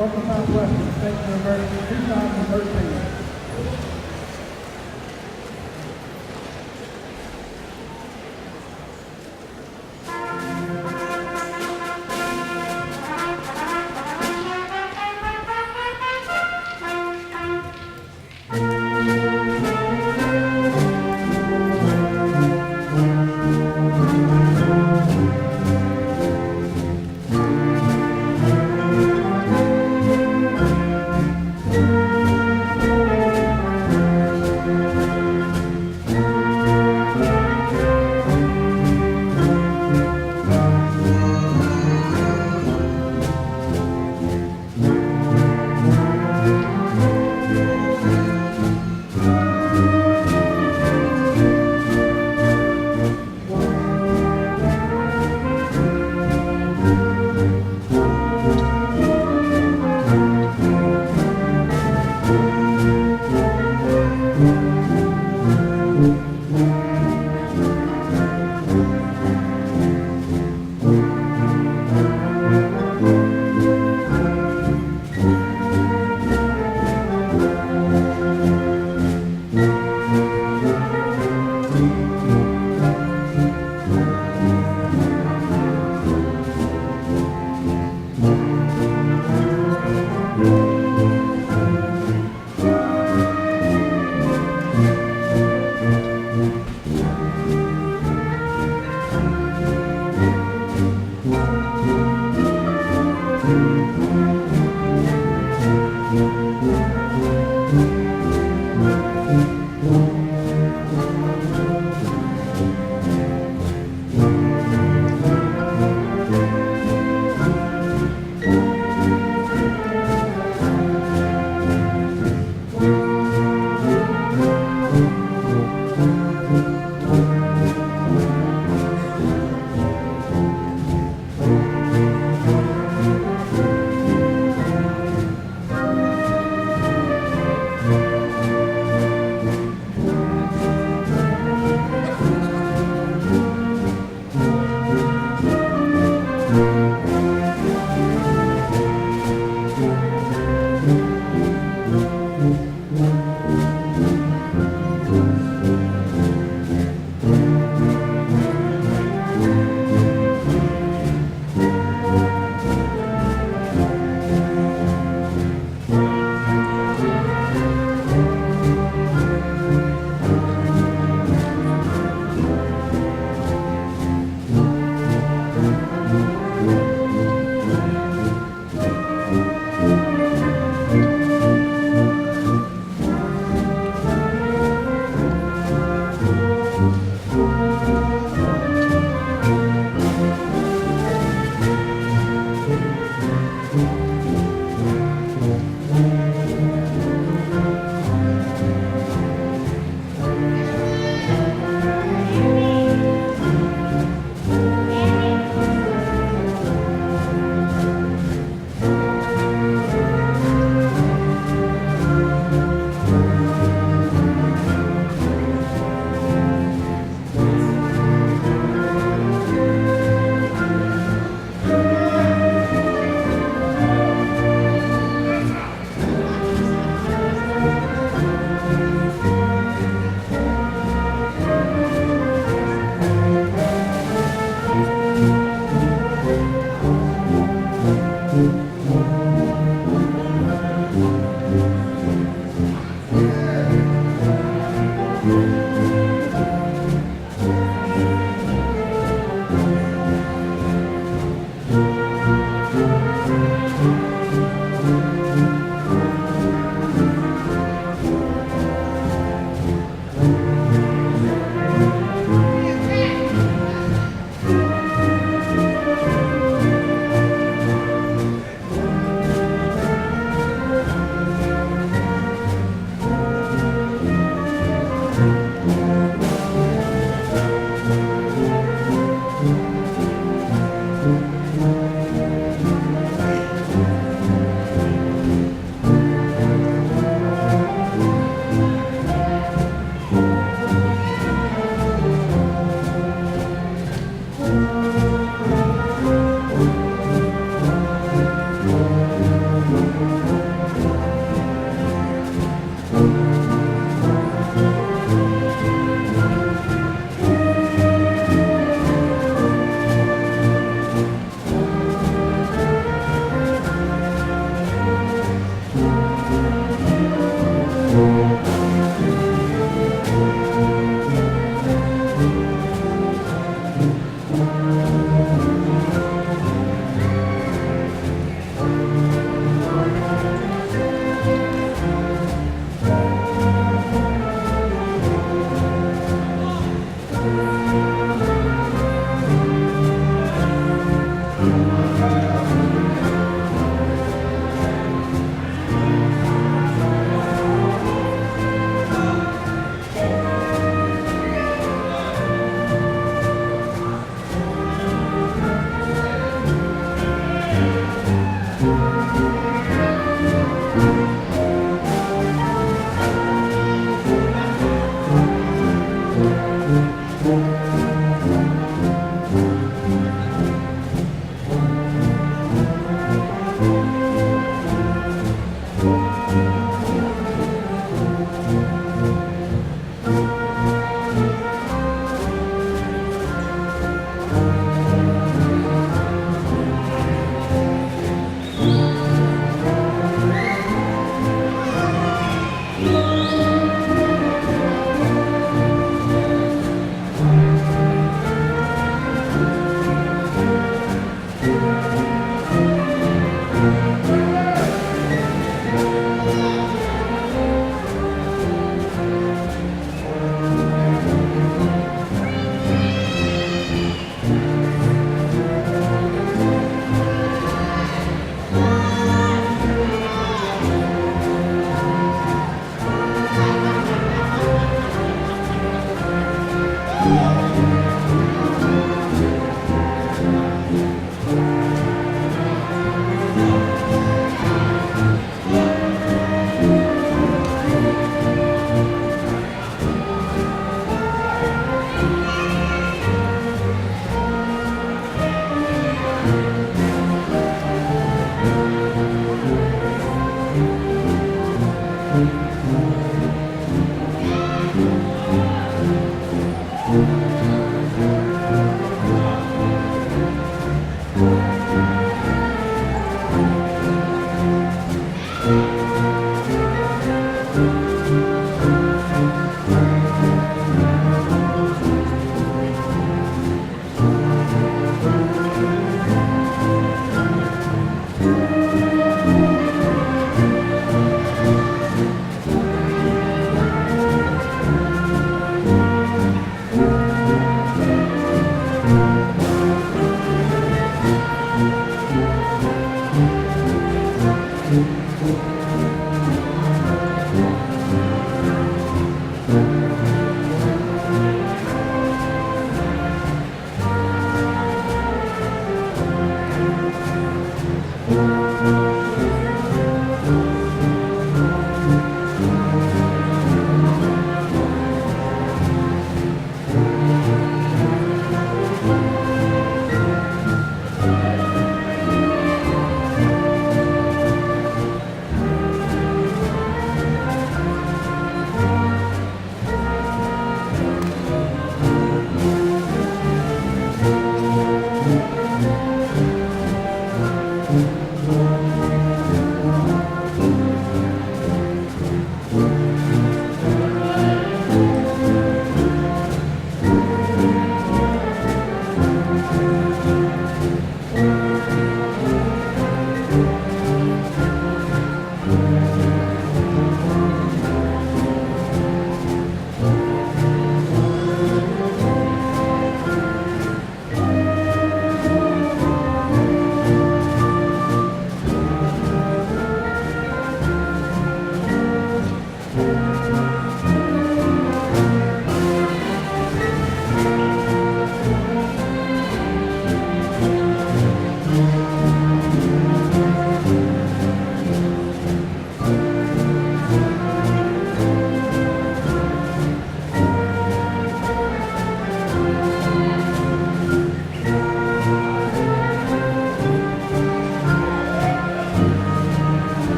Local Southwestern State University 2013.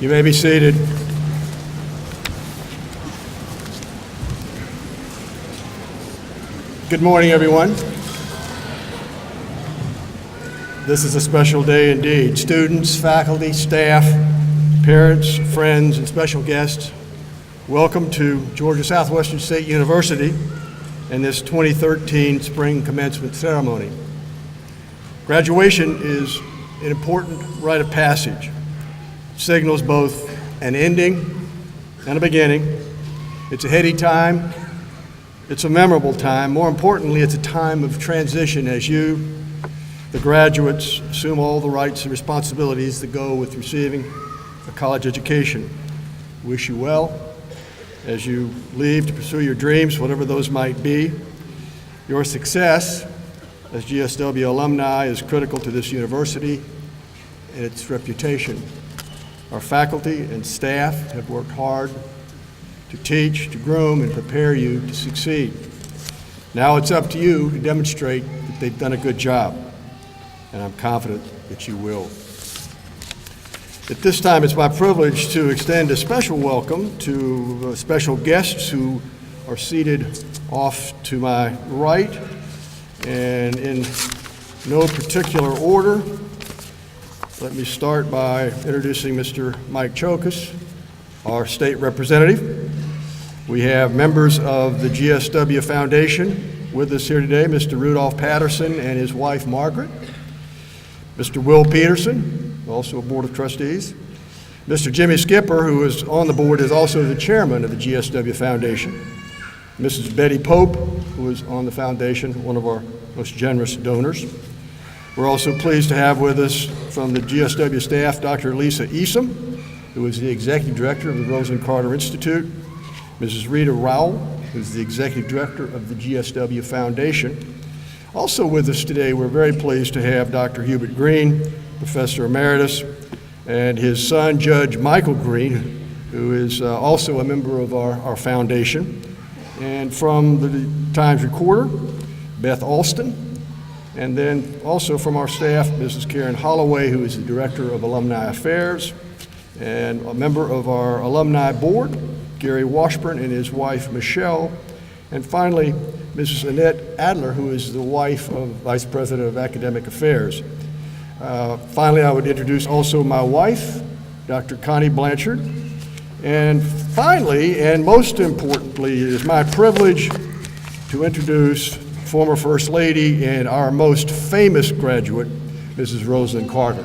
You may be seated. Good morning, everyone. This is a special day indeed. Students, faculty, staff, parents, friends, and special guests, welcome to Georgia Southwestern State University and this 2013 Spring Commencement ceremony. Graduation is an important rite of passage. It signals both an ending and a beginning. It's a heady time. It's a memorable time. More importantly, it's a time of transition as you, the graduates, assume all the rights and responsibilities that go with receiving a college education. Wish you well as you leave to pursue your dreams, whatever those might be. Your success as GSW alumni is critical to this university and its reputation. Our faculty and staff have worked hard to teach, to groom, and prepare you to succeed. Now it's up to you to demonstrate that they've done a good job, and I'm confident that you will. At this time, it's my privilege to extend a special welcome to special guests who are seated off to my right, and in no particular order, let me start by introducing Mr. Mike Chokas, our state representative. We have members of the GSW Foundation with us here today, Mr. Rudolph Patterson and his wife Margaret, Mr. Will Peterson, also a Board of Trustees, Mr. Jimmy Skipper, who is on the board, is also the chairman of the GSW Foundation, Mrs. Betty Pope, who is on the foundation, one of our most generous donors. We're also pleased to have with us from the GSW staff, Dr. Lisa Easom, who is the executive director of the Rose and Carter Institute, Mrs. Rita Rowell, who's the executive director of the GSW Foundation. Also with us today, we're very pleased to have Dr. Hubert Green, Professor Emeritus, and his son, Judge Michael Green, who is also a member of our foundation. And from the Times Recorder, Beth Alston, and then also from our staff, Mrs. Karen Holloway, who is the Director of Alumni Affairs, and a member of our Alumni Board, Gary Washburn and his wife, Michelle, and finally, Mrs. Annette Adler, who is the wife of Vice President of Academic Affairs. Finally, I would introduce also my wife, Dr. Connie Blanchard. And finally, and most importantly, it is my privilege to introduce former First Lady and our most famous graduate, Mrs. Rosalind Carter.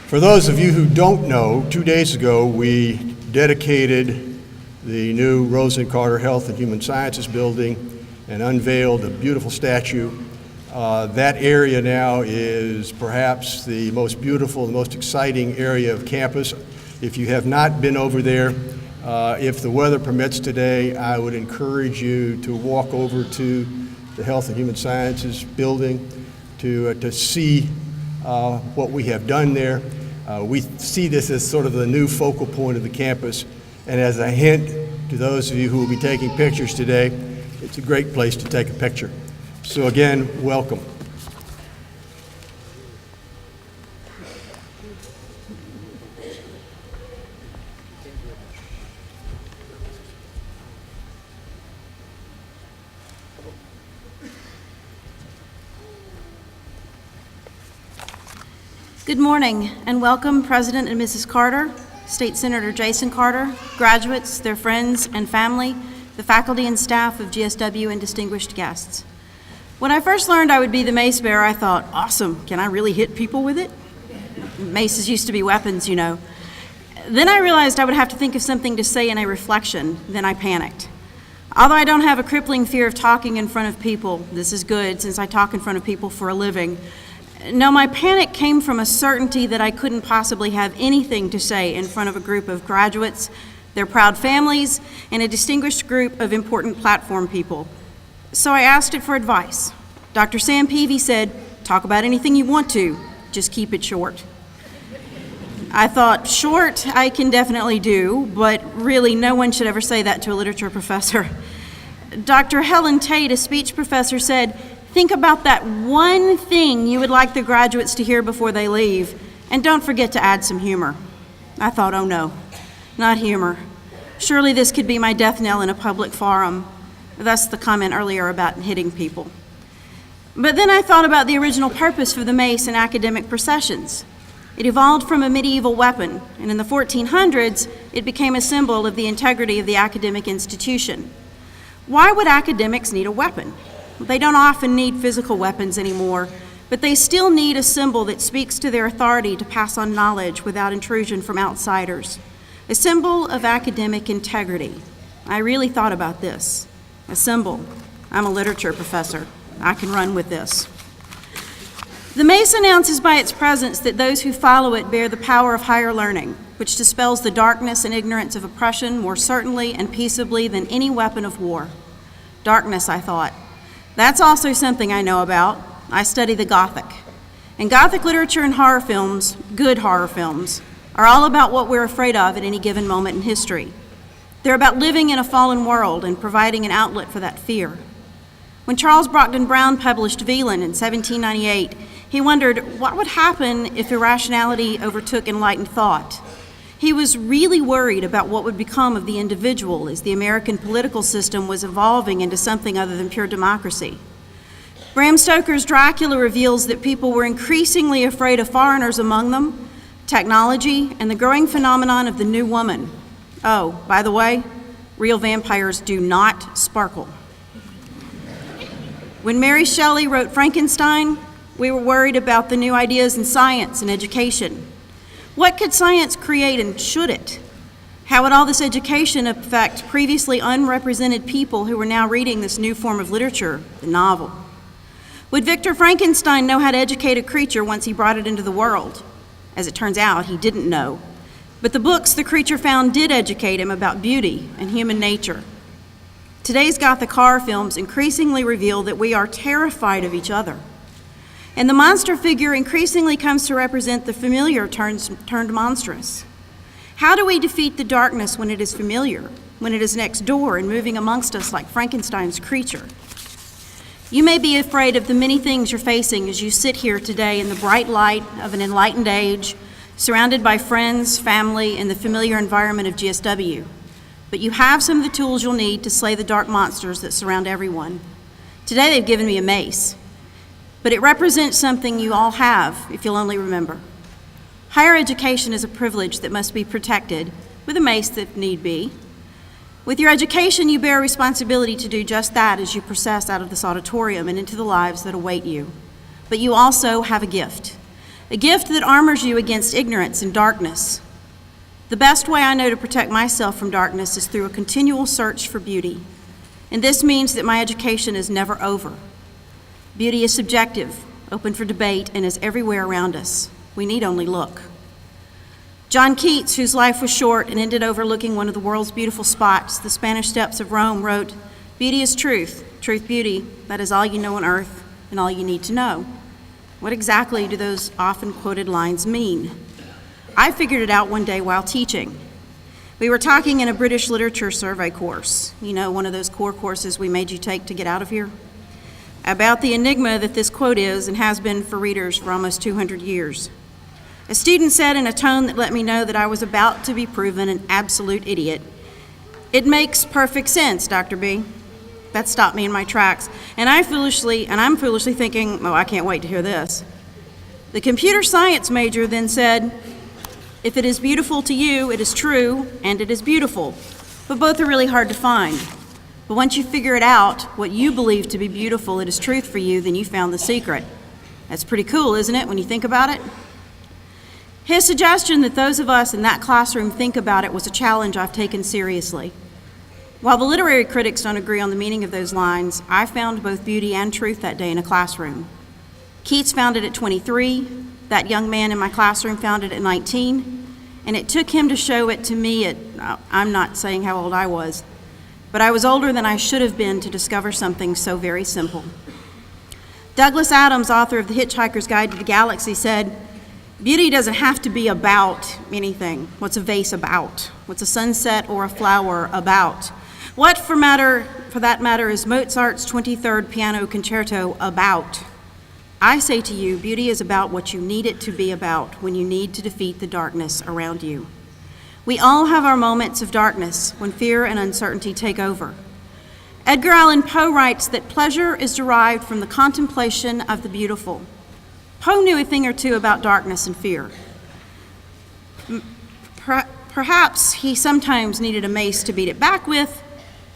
For those of you who don't know, 2 days ago we dedicated the new Rosalind Carter Health and Human Sciences building and unveiled a beautiful statue. That area now is perhaps the most beautiful, the most exciting area of campus. If you have not been over there, if the weather permits today, I would encourage you to walk over to the Health and Human Sciences building to see what we have done there. We see this as sort of the new focal point of the campus, and as a hint to those of you who will be taking pictures today, it's a great place to take a picture. So again, welcome. Good morning and welcome President and Mrs. Carter, State Senator Jason Carter, graduates, their friends and family, the faculty and staff of GSW, and distinguished guests. When I first learned I would be the mace bearer, I thought, awesome, can I really hit people with it? Maces used to be weapons, you know. Then I realized I would have to think of something to say in a reflection, then I panicked. Although I don't have a crippling fear of talking in front of people, this is good since I talk in front of people for a living. No, my panic came from a certainty that I couldn't possibly have anything to say in front of a group of graduates, their proud families, and a distinguished group of important platform people. So I asked it for advice. Dr. Sam Peavy said, talk about anything you want to, just keep it short. I thought, short I can definitely do, but really no one should ever say that to a literature professor. Dr. Helen Tate, a speech professor, said, think about that one thing you would like the graduates to hear before they leave, and don't forget to add some humor. I thought, oh no, not humor. Surely this could be my death knell in a public forum. Thus the comment earlier about hitting people. But then I thought about the original purpose for the mace in academic processions. It evolved from a medieval weapon, and in the 1400s, it became a symbol of the integrity of the academic institution. Why would academics need a weapon? They don't often need physical weapons anymore, but they still need a symbol that speaks to their authority to pass on knowledge without intrusion from outsiders. A symbol of academic integrity. I really thought about this. A symbol. I'm a literature professor. I can run with this. The mace announces by its presence that those who follow it bear the power of higher learning, which dispels the darkness and ignorance of oppression more certainly and peaceably than any weapon of war. Darkness, I thought. That's also something I know about. I study the Gothic. And Gothic literature and horror films, good horror films, are all about what we're afraid of at any given moment in history. They're about living in a fallen world and providing an outlet for that fear. When Charles Brockden Brown published Wieland in 1798, He wondered what would happen if irrationality overtook enlightened thought. He was really worried about what would become of the individual as the American political system was evolving into something other than pure democracy. Bram Stoker's Dracula reveals that people were increasingly afraid of foreigners among them, technology, and the growing phenomenon of the new woman. Oh, by the way, real vampires do not sparkle. When Mary Shelley wrote Frankenstein, we were worried about the new ideas in science and education. What could science create, and should it? How would all this education affect previously unrepresented people who were now reading this new form of literature, the novel? Would Victor Frankenstein know how to educate a creature once he brought it into the world? As it turns out, he didn't know. But the books the creature found did educate him about beauty and human nature. Today's Gothic horror films increasingly reveal that we are terrified of each other. And the monster figure increasingly comes to represent the familiar turned monstrous. How do we defeat the darkness when it is familiar, when it is next door and moving amongst us like Frankenstein's creature? You may be afraid of the many things you're facing as you sit here today in the bright light of an enlightened age, surrounded by friends, family, and the familiar environment of GSW. But you have some of the tools you'll need to slay the dark monsters that surround everyone. Today they've given me a mace, but it represents something you all have, if you'll only remember. Higher education is a privilege that must be protected, with a mace if need be. With your education, you bear a responsibility to do just that as you process out of this auditorium and into the lives that await you. But you also have a gift that armors you against ignorance and darkness. The best way I know to protect myself from darkness is through a continual search for beauty. And this means that my education is never over. Beauty is subjective, open for debate, and is everywhere around us. We need only look. John Keats, whose life was short and ended overlooking one of the world's beautiful spots, the Spanish Steps of Rome, wrote, "Beauty is truth, truth beauty, that is all you know on earth and all you need to know." What exactly do those often quoted lines mean? I figured it out one day while teaching. We were talking in a British literature survey course, one of those core courses we made you take to get out of here, about the enigma that this quote is and has been for readers for almost 200 years. A student said in a tone that let me know that I was about to be proven an absolute idiot, "It makes perfect sense, Dr. B." That stopped me in my tracks, and I'm foolishly thinking, oh, I can't wait to hear this. The computer science major then said, "If it is beautiful to you, it is true, and it is beautiful, but both are really hard to find. But once you figure it out, what you believe to be beautiful, it is truth for you, then you found the secret." That's pretty cool, isn't it, when you think about it? His suggestion that those of us in that classroom think about it was a challenge I've taken seriously. While the literary critics don't agree on the meaning of those lines, I found both beauty and truth that day in a classroom. Keats found it at 23, that young man in my classroom found it at 19, and it took him to show it to me at, I'm not saying how old I was, but I was older than I should have been to discover something so very simple. Douglas Adams, author of The Hitchhiker's Guide to the Galaxy, said, "Beauty doesn't have to be about anything. What's a vase about? What's a sunset or a flower about? What, for that matter, is Mozart's 23rd Piano Concerto about? I say to you, beauty is about what you need it to be about when you need to defeat the darkness around you." We all have our moments of darkness when fear and uncertainty take over. Edgar Allan Poe writes that pleasure is derived from the contemplation of the beautiful. Poe knew a thing or two about darkness and fear. Perhaps he sometimes needed a mace to beat it back with,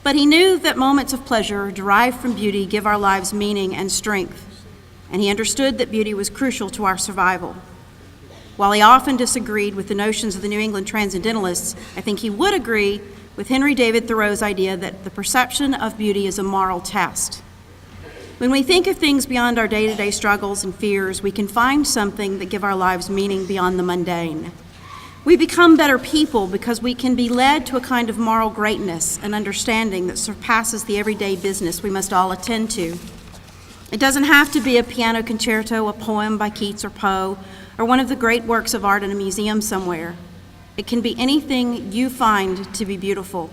but he knew that moments of pleasure derived from beauty give our lives meaning and strength, and he understood that beauty was crucial to our survival. While he often disagreed with the notions of the New England Transcendentalists, I think he would agree with Henry David Thoreau's idea that the perception of beauty is a moral test. When we think of things beyond our day-to-day struggles and fears, we can find something that give our lives meaning beyond the mundane. We become better people because we can be led to a kind of moral greatness and understanding that surpasses the everyday business we must all attend to. It doesn't have to be a piano concerto, a poem by Keats or Poe, or one of the great works of art in a museum somewhere. It can be anything you find to be beautiful,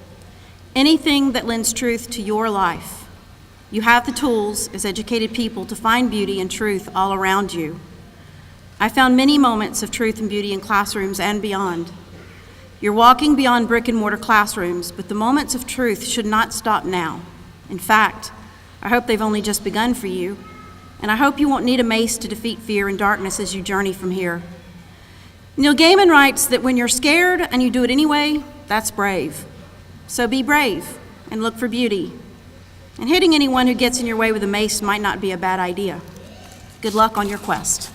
anything that lends truth to your life. You have the tools as educated people to find beauty and truth all around you. I found many moments of truth and beauty in classrooms and beyond. You're walking beyond brick and mortar classrooms, but the moments of truth should not stop now. In fact, I hope they've only just begun for you, and I hope you won't need a mace to defeat fear and darkness as you journey from here. Neil Gaiman writes that when you're scared and you do it anyway, that's brave. So be brave and look for beauty. And hitting anyone who gets in your way with a mace might not be a bad idea. Good luck on your quest.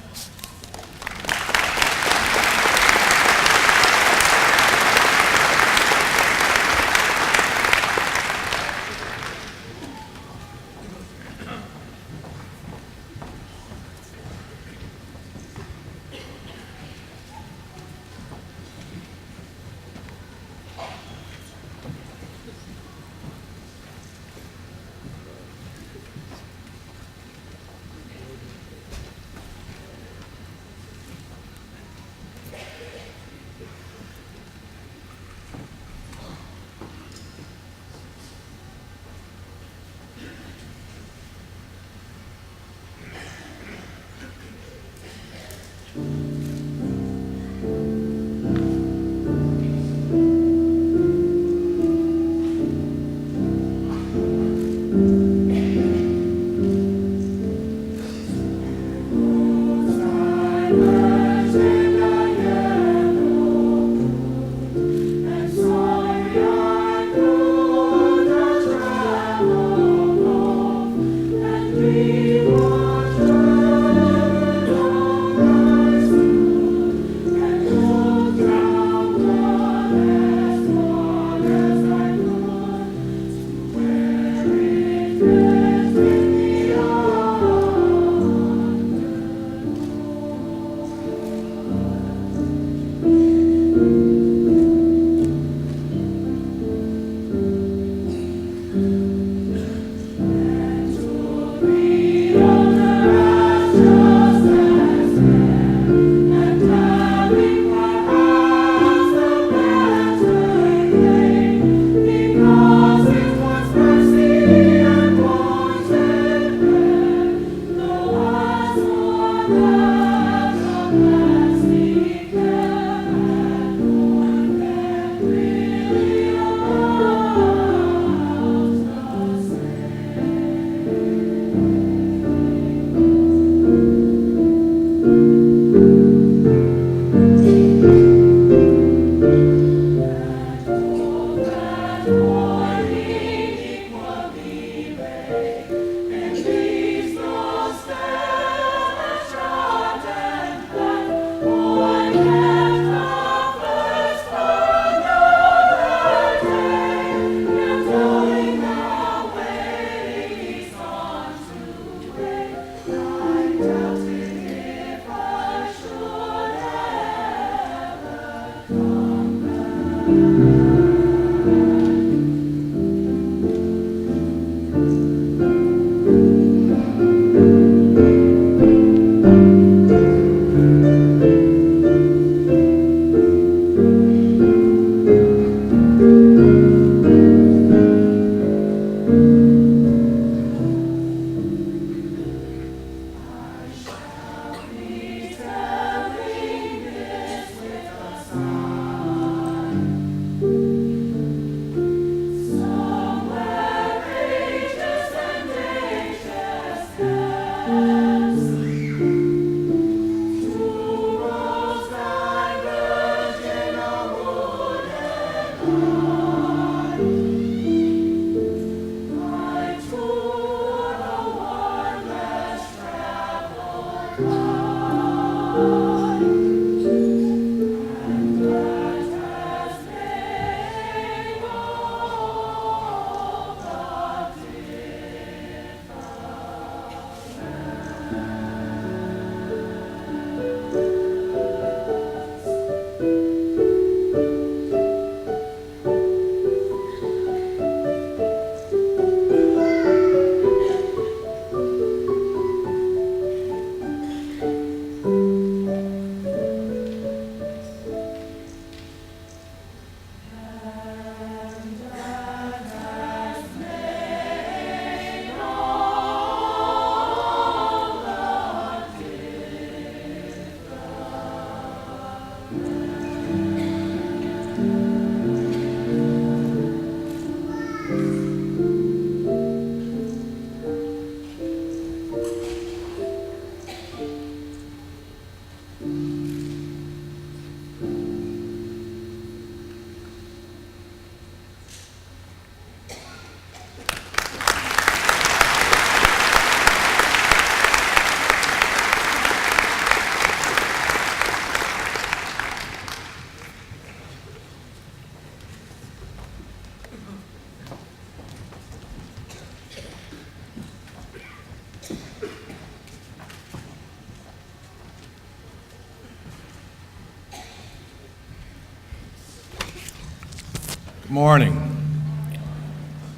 Good morning.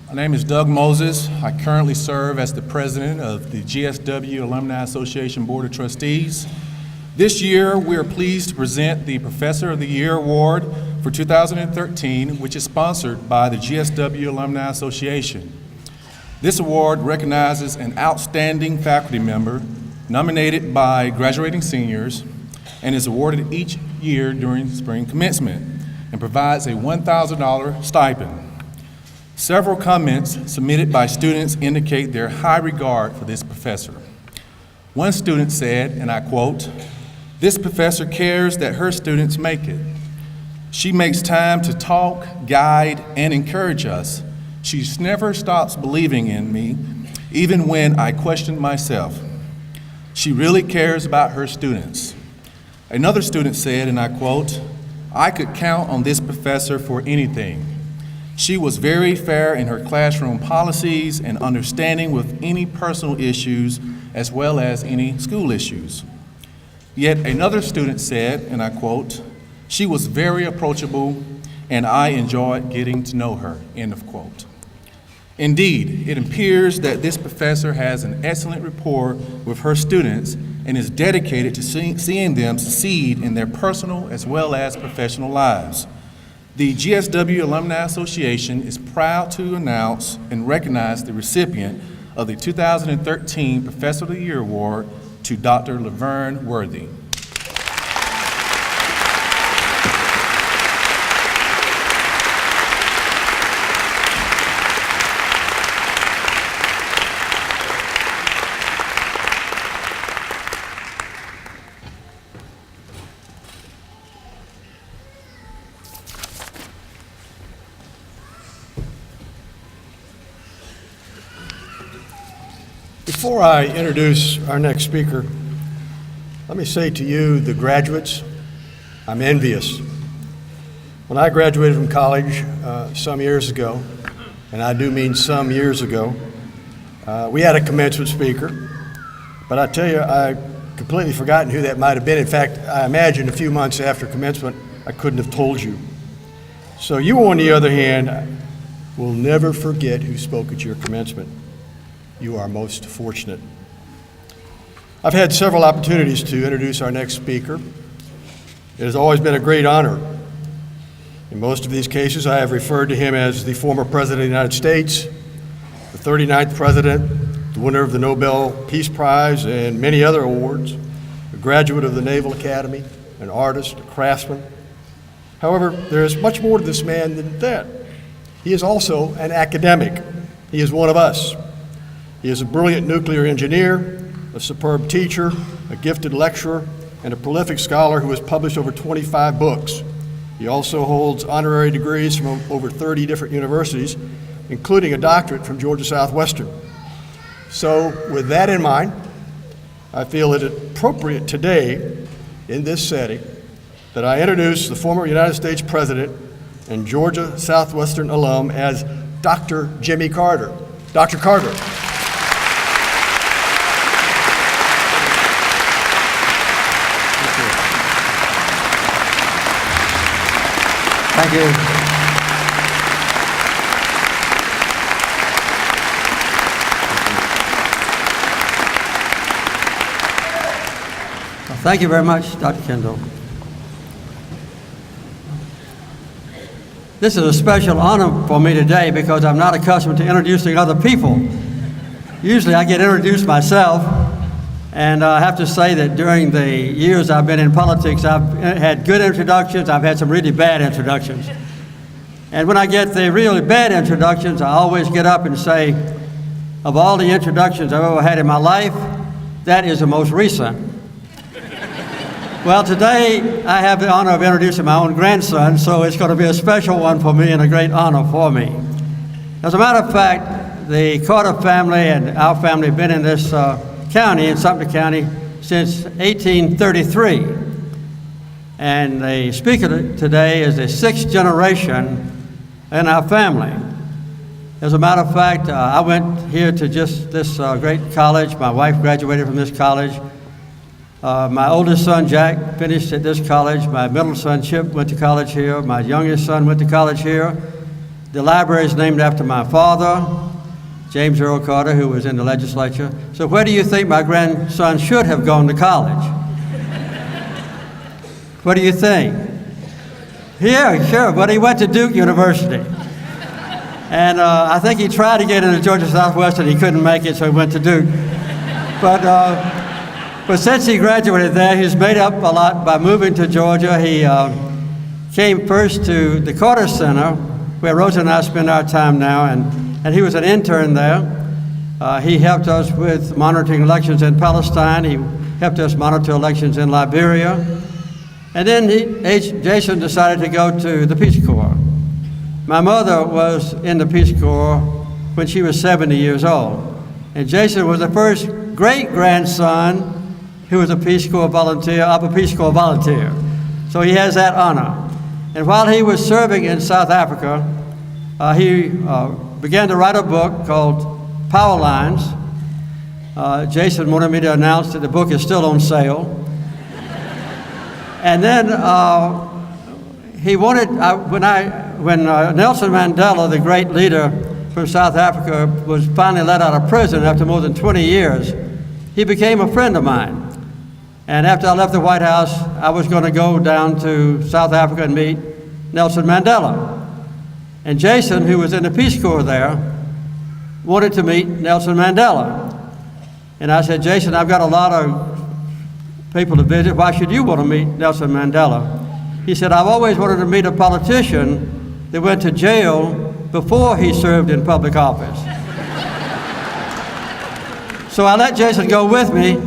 My name is Doug Moses. I currently serve as the president of the GSW Alumni Association Board of Trustees. This year, we are pleased to present the Professor of the Year Award for 2013, which is sponsored by the GSW Alumni Association. This award recognizes an outstanding faculty member nominated by graduating seniors and is awarded each year during spring commencement and provides a $1,000 stipend. Several comments submitted by students indicate their high regard for this professor. One student said, and I quote, "This professor cares that her students make it. She makes time to talk, guide, and encourage us. She never stops believing in me, even when I question myself. She really cares about her students." Another student said, and I quote, "I could count on this professor for anything. She was very fair in her classroom policies and understanding with any personal issues as well as any school issues." Yet another student said, and I quote, "She was very approachable and I enjoyed getting to know her," end of quote. Indeed, it appears that this professor has an excellent rapport with her students and is dedicated to seeing them succeed in their personal as well as professional lives. The GSW Alumni Association is proud to announce and recognize the recipient of the 2013 Professor of the Year Award to Dr. Laverne Worthy. Before I introduce our next speaker, let me say to you, the graduates, I'm envious. When I graduated from college some years ago, and I do mean some years ago, we had a commencement speaker, but I tell you, I completely forgotten who that might have been. In fact, I imagine a few months after commencement, I couldn't have told you. So you, on the other hand, will never forget who spoke at your commencement. You are most fortunate. I've had several opportunities to introduce our next speaker. It has always been a great honor. In most of these cases, I have referred to him as the former President of the United States, the 39th President, the winner of the Nobel Peace Prize and many other awards, a graduate of the Naval Academy, an artist, a craftsman. However, there is much more to this man than that. He is also an academic. He is one of us. He is a brilliant nuclear engineer, a superb teacher, a gifted lecturer, and a prolific scholar who has published over 25 books. He also holds honorary degrees from over 30 different universities, including a doctorate from Georgia Southwestern. So with that in mind, I feel it appropriate today in this setting that I introduce the former United States President and Georgia Southwestern alum as Dr. Jimmy Carter. Dr. Carter. Thank you. Well, thank you very much, Dr. Kendall. This is a special honor for me today because I'm not accustomed to introducing other people. Usually I get introduced myself, and I have to say that during the years I've been in politics, I've had good introductions, I've had some really bad introductions. And when I get the really bad introductions, I always get up and say, of all the introductions I've ever had in my life, that is the most recent. Well, today I have the honor of introducing my own grandson, so it's going to be a special one for me and a great honor for me. As a matter of fact, the Carter family and our family have been in this county, in Sumter County, since 1833. And the speaker today is the sixth generation in our family. As a matter of fact, I went here to just this great college. My wife graduated from this college. My oldest son, Jack, finished at this college. My middle son, Chip, went to college here. My youngest son went to college here. The library is named after my father, James Earl Carter, who was in the legislature. So where do you think my grandson should have gone to college? What do you think? Yeah, sure, but he went to Duke University. And I think he tried to get into Georgia Southwestern. He couldn't make it, so he went to Duke. But since he graduated there, he's made up a lot by moving to Georgia. He came first to the Carter Center, where Rosa and I spend our time now, and he was an intern there. He helped us with monitoring elections in Palestine. He helped us monitor elections in Liberia. And then Jason decided to go to the Peace Corps. My mother was in the Peace Corps when she was 70 years old. And Jason was the first great-grandson who was a Peace Corps volunteer, Upper Peace Corps volunteer. So he has that honor. And while he was serving in South Africa, he began to write a book called Power Lines. Jason wanted me to announce that the book is still on sale. And then he wanted, when Nelson Mandela, the great leader from South Africa, was finally let out of prison after more than 20 years, he became a friend of mine. And after I left the White House, I was going to go down to South Africa and meet Nelson Mandela. And Jason, who was in the Peace Corps there, wanted to meet Nelson Mandela. And I said, Jason, I've got a lot of people to visit. Why should you want to meet Nelson Mandela? He said, I've always wanted to meet a politician that went to jail before he served in public office. So I let Jason go with me,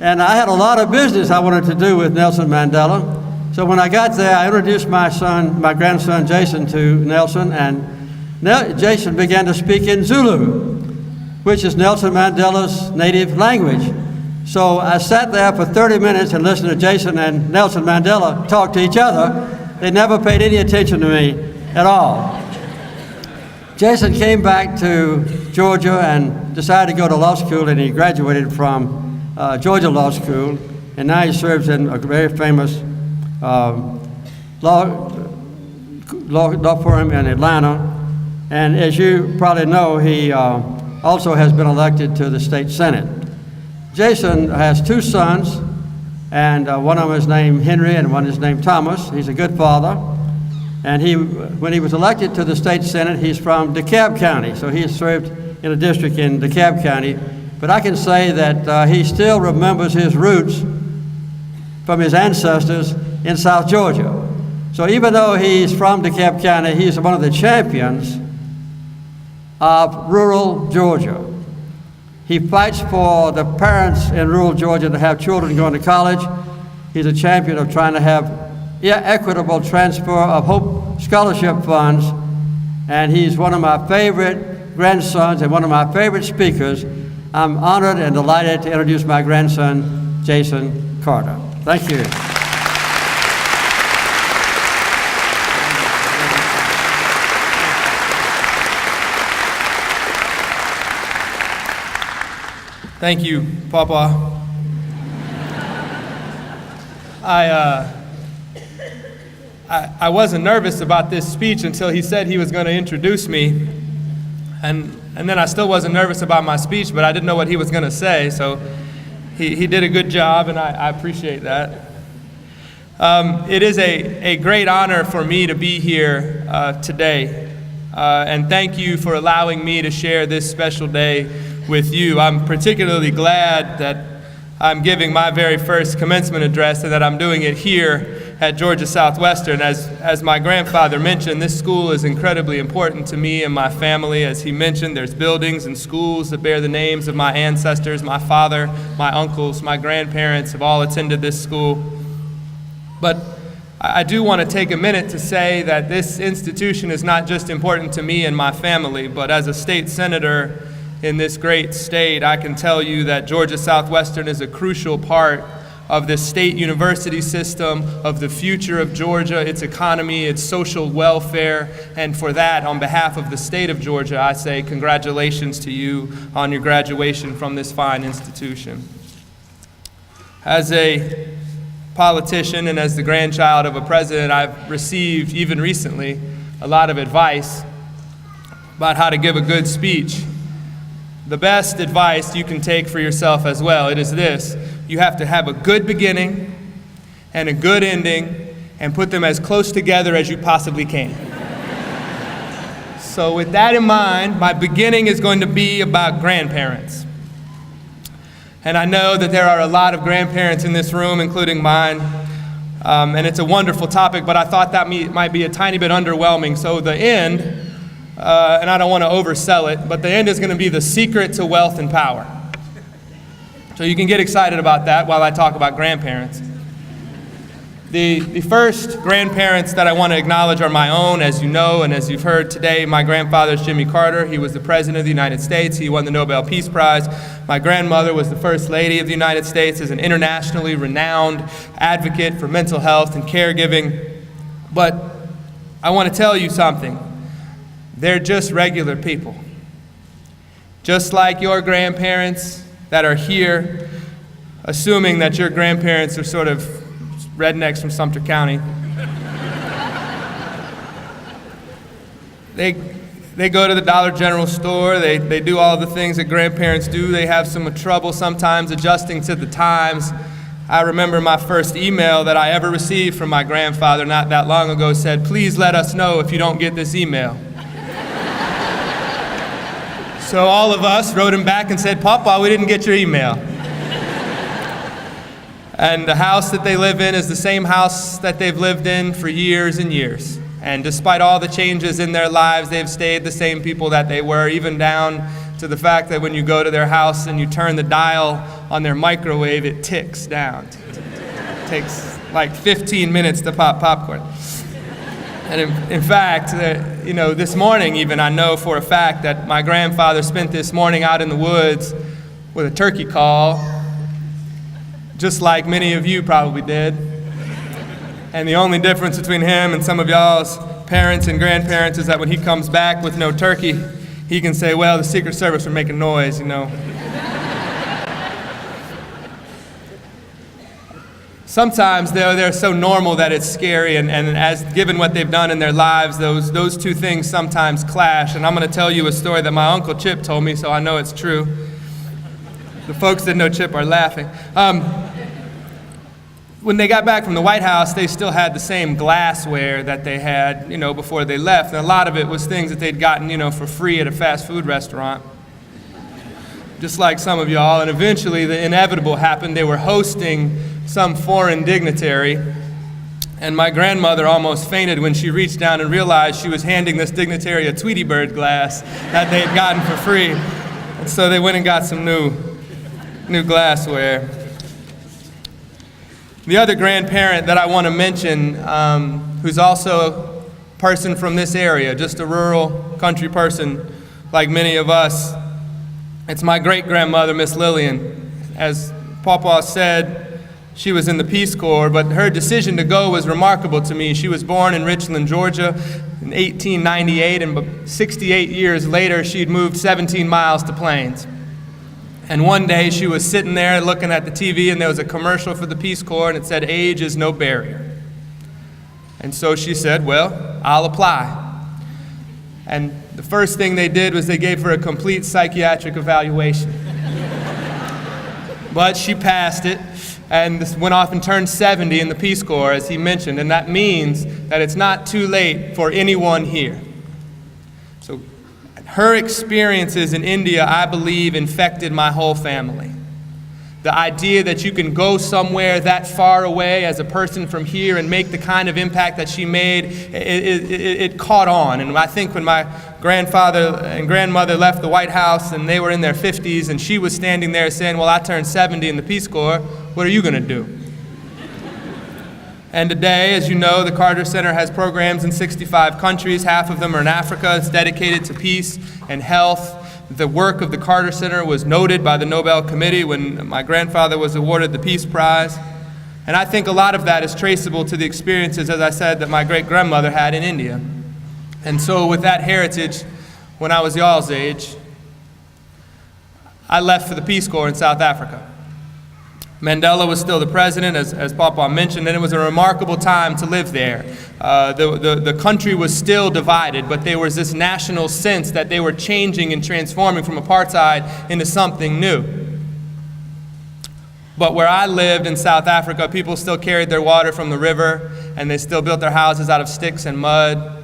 and I had a lot of business I wanted to do with Nelson Mandela. So when I got there, I introduced my grandson Jason to Nelson, and Jason began to speak in Zulu, which is Nelson Mandela's native language. So I sat there for 30 minutes and listened to Jason and Nelson Mandela talk to each other. They never paid any attention to me at all. Jason came back to Georgia and decided to go to law school, and he graduated from Georgia Law School, and now he serves in a very famous law firm in Atlanta. And as you probably know, he also has been elected to the state Senate. Jason has two sons, and one of them is named Henry and one is named Thomas. He's a good father. And when he was elected to the state Senate, he's from DeKalb County, so he served in a district in DeKalb County. But I can say that he still remembers his roots from his ancestors in South Georgia. So even though he's from DeKalb County, he's one of the champions of rural Georgia. He fights for the parents in rural Georgia to have children going to college. He's a champion of trying to have equitable transfer of Hope Scholarship funds. And he's one of my favorite grandsons and one of my favorite speakers. I'm honored and delighted to introduce my grandson, Jason Carter. Thank you. Thank you, Papa. I wasn't nervous about this speech until he said he was going to introduce me, and then I still wasn't nervous about my speech, but I didn't know what he was going to say, so he did a good job, and I appreciate that. It is a great honor for me to be here today, and thank you for allowing me to share this special day with you. I'm particularly glad that I'm giving my very first commencement address and that I'm doing it here at Georgia Southwestern. As my grandfather mentioned, this school is incredibly important to me and my family. As he mentioned, there's buildings and schools that bear the names of my ancestors. My father, my uncles, my grandparents have all attended this school. But I do want to take a minute to say that this institution is not just important to me and my family, but as a state senator in this great state, I can tell you that Georgia Southwestern is a crucial part of the state university system, of the future of Georgia, its economy, its social welfare. And for that, on behalf of the state of Georgia, I say congratulations to you on your graduation from this fine institution. As a politician and as the grandchild of a president, I've received, even recently, a lot of advice about how to give a good speech, the best advice you can take for yourself as well, it is this: you have to have a good beginning and a good ending and put them as close together as you possibly can. So with that in mind, my beginning is going to be about grandparents. And I know that there are a lot of grandparents in this room, including mine, and it's a wonderful topic, but I thought that might be a tiny bit underwhelming. So the end, and I don't want to oversell it, but the end is going to be the secret to wealth and power. So you can get excited about that while I talk about grandparents. The first grandparents that I want to acknowledge are my own, as you know, and as you've heard today. My grandfather is Jimmy Carter. He was the President of the United States. He won the Nobel Peace Prize. My grandmother was the First Lady of the United States, is an internationally renowned advocate for mental health and caregiving. But I want to tell you something. They're just regular people. Just like your grandparents that are here, assuming that your grandparents are sort of rednecks from Sumter County. They go to the Dollar General store, they do all the things that grandparents do. They have some trouble sometimes adjusting to the times. I remember my first email that I ever received from my grandfather not that long ago said, "Please let us know if you don't get this email." So all of us wrote him back and said, "Papa, we didn't get your email." And the house that they live in is the same house that they've lived in for years and years. And despite all the changes in their lives, they've stayed the same people that they were, even down to the fact that when you go to their house and you turn the dial on their microwave, it ticks down. It takes like 15 minutes to pop popcorn. And in fact, this morning even, I know for a fact that my grandfather spent this morning out in the woods with a turkey call, just like many of you probably did. And the only difference between him and some of y'all's parents and grandparents is that when he comes back with no turkey, he can say, "Well, the Secret Service were making noise, you know." Sometimes they're so normal that it's scary, and as given what they've done in their lives, those two things sometimes clash. And I'm going to tell you a story that my Uncle Chip told me, so I know it's true. The folks that know Chip are laughing. When they got back from the White House, they still had the same glassware that they had, before they left. And a lot of it was things that they'd gotten, for free at a fast food restaurant, just like some of y'all. And eventually, the inevitable happened. They were hosting some foreign dignitary, and my grandmother almost fainted when she reached down and realized she was handing this dignitary a Tweety Bird glass that they'd gotten for free. And so they went and got some new glassware. The other grandparent that I want to mention, who's also a person from this area, just a rural country person like many of us, it's my great-grandmother, Miss Lillian. As Papa said, she was in the Peace Corps, but her decision to go was remarkable to me. She was born in Richland, Georgia in 1898, and 68 years later, she'd moved 17 miles to Plains. And one day she was sitting there looking at the TV, and there was a commercial for the Peace Corps, and it said, "Age is no barrier." And so she said, "Well, I'll apply." And the first thing they did was they gave her a complete psychiatric evaluation. But she passed it, and went off and turned 70 in the Peace Corps, as he mentioned, and that means that it's not too late for anyone here. So her experiences in India, I believe, infected my whole family. The idea that you can go somewhere that far away as a person from here and make the kind of impact that she made, it caught on. And I think when my grandfather and grandmother left the White House and they were in their 50s and she was standing there saying, "Well, I turned 70 in the Peace Corps, what are you going to do?" And today, as you know, the Carter Center has programs in 65 countries. Half of them are in Africa. It's dedicated to peace and health. The work of the Carter Center was noted by the Nobel Committee when my grandfather was awarded the Peace Prize. And I think a lot of that is traceable to the experiences, as I said, that my great-grandmother had in India. And so with that heritage, when I was y'all's age, I left for the Peace Corps in South Africa. Mandela was still the president, as Papa mentioned, and it was a remarkable time to live there. The country was still divided, but there was this national sense that they were changing and transforming from apartheid into something new. But where I lived in South Africa, people still carried their water from the river, and they still built their houses out of sticks and mud.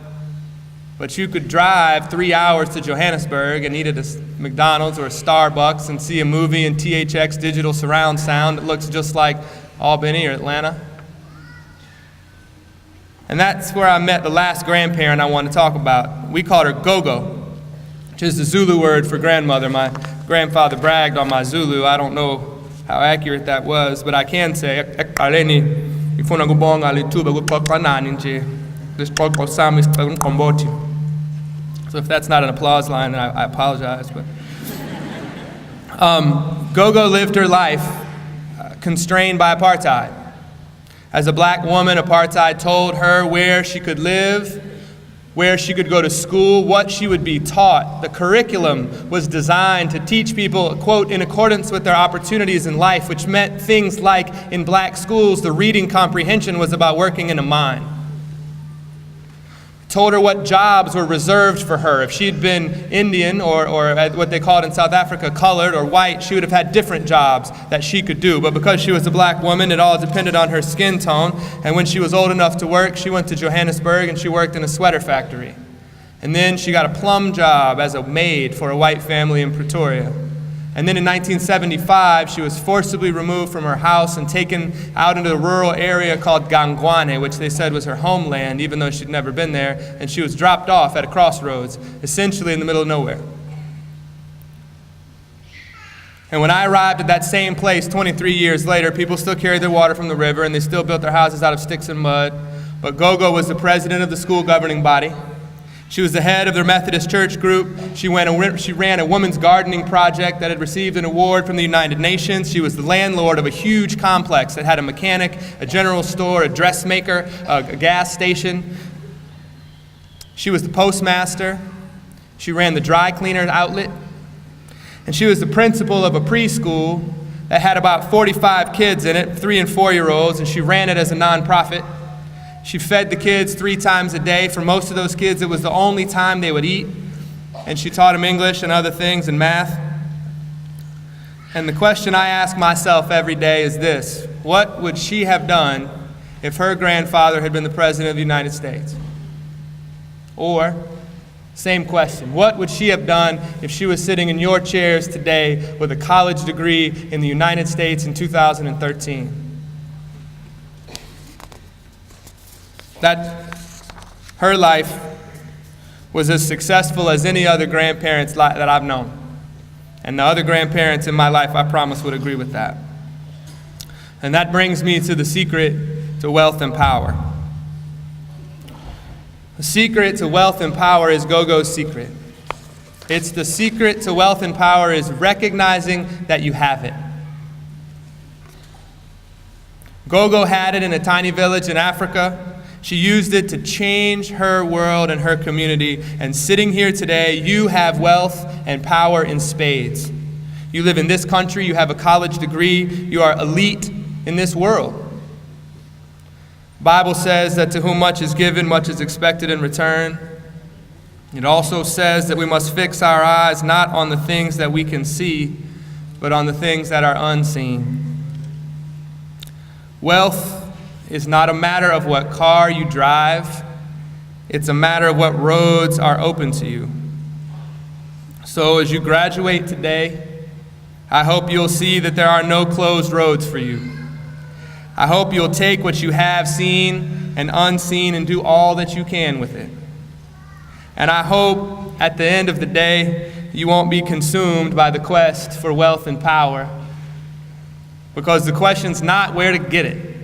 But you could drive 3 hours to Johannesburg and eat at a McDonald's or a Starbucks and see a movie in THX digital surround sound that looks just like Albany or Atlanta. And that's where I met the last grandparent I want to talk about. We called her Gogo, which is the Zulu word for grandmother. My grandfather bragged on my Zulu. I don't know how accurate that was, but I can say, so if that's not an applause line, then I apologize. But Gogo lived her life constrained by apartheid. As a black woman, apartheid told her where she could live, where she could go to school, what she would be taught. The curriculum was designed to teach people, quote, in accordance with their opportunities in life, which meant things like in black schools, the reading comprehension was about working in a mine. Told her what jobs were reserved for her. If she'd been Indian or what they called in South Africa colored or white, she would have had different jobs that she could do. But because she was a black woman, it all depended on her skin tone. And when she was old enough to work, she went to Johannesburg and she worked in a sweater factory. And then she got a plum job as a maid for a white family in Pretoria. And then in 1975, she was forcibly removed from her house and taken out into a rural area called Gangwane, which they said was her homeland, even though she'd never been there. And she was dropped off at a crossroads, essentially in the middle of nowhere. And when I arrived at that same place 23 years later, people still carried their water from the river, and they still built their houses out of sticks and mud. But Gogo was the president of the school governing body. She was the head of their Methodist church group. She ran a women's gardening project that had received an award from the United Nations. She was the landlord of a huge complex that had a mechanic, a general store, a dressmaker, a gas station. She was the postmaster. She ran the dry cleaner outlet. And she was the principal of a preschool that had about 45 kids in it, 3- and 4-year-olds, and she ran it as a nonprofit. She fed the kids 3 times a day. For most of those kids, it was the only time they would eat. And she taught them English and other things and math. And the question I ask myself every day is this: what would she have done if her grandfather had been the President of the United States? Or, same question, what would she have done if she was sitting in your chairs today with a college degree in the United States in 2013? That her life was as successful as any other grandparents that I've known. And the other grandparents in my life, I promise, would agree with that. And that brings me to the secret to wealth and power. The secret to wealth and power is Gogo's secret. It's the secret to wealth and power is recognizing that you have it. Gogo had it in a tiny village in Africa. She used it to change her world and her community. And sitting here today, you have wealth and power in spades. You live in this country, you have a college degree, you are elite in this world. The Bible says that to whom much is given, much is expected in return. It also says that we must fix our eyes not on the things that we can see, but on the things that are unseen. Wealth is not a matter of what car you drive. It's a matter of what roads are open to you. So as you graduate today, I hope you'll see that there are no closed roads for you. I hope you'll take what you have seen and unseen and do all that you can with it. And I hope at the end of the day, you won't be consumed by the quest for wealth and power, because the question's not where to get it.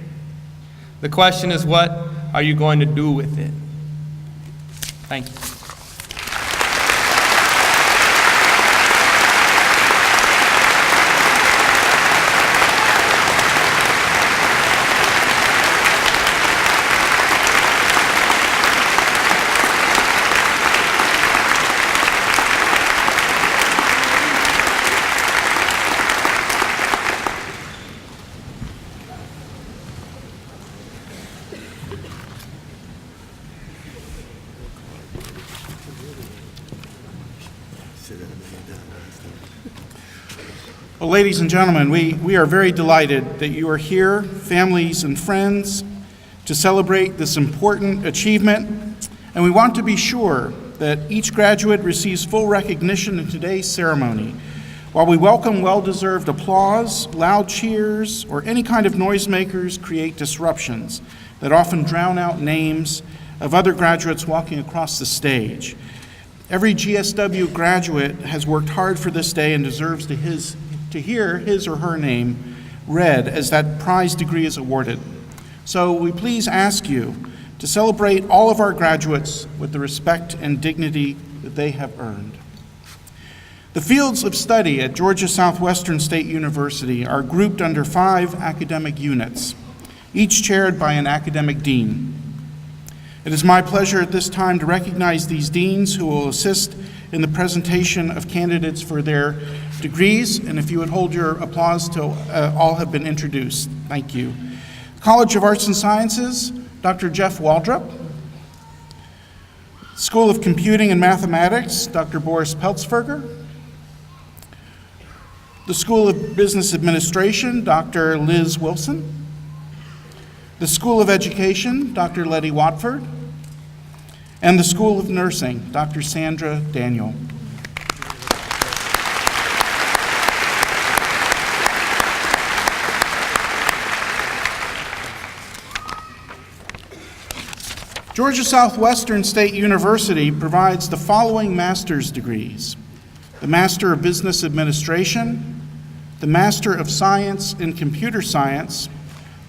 The question is, what are you going to do with it? Thank you. Well, ladies and gentlemen, we are very delighted that you are here, families and friends, to celebrate this important achievement, and we want to be sure that each graduate receives full recognition in today's ceremony. While we welcome well-deserved applause, loud cheers, or any kind of noisemakers create disruptions that often drown out names of other graduates walking across the stage. Every GSW graduate has worked hard for this day and deserves to hear his or her name read as that prize degree is awarded. So we please ask you to celebrate all of our graduates with the respect and dignity that they have earned. The fields of study at Georgia Southwestern State University are grouped under 5 academic units, each chaired by an academic dean. It is my pleasure at this time to recognize these deans who will assist in the presentation of candidates for their degrees, and if you would hold your applause till all have been introduced. Thank you. College of Arts and Sciences, Dr. Jeff Waldrop. School of Computing and Mathematics, Dr. Boris Peltzberger. The School of Business Administration, Dr. Liz Wilson. The School of Education, Dr. Letty Watford. And the School of Nursing, Dr. Sandra Daniel. Georgia Southwestern State University provides the following master's degrees: the Master of Business Administration, the Master of Science in Computer Science,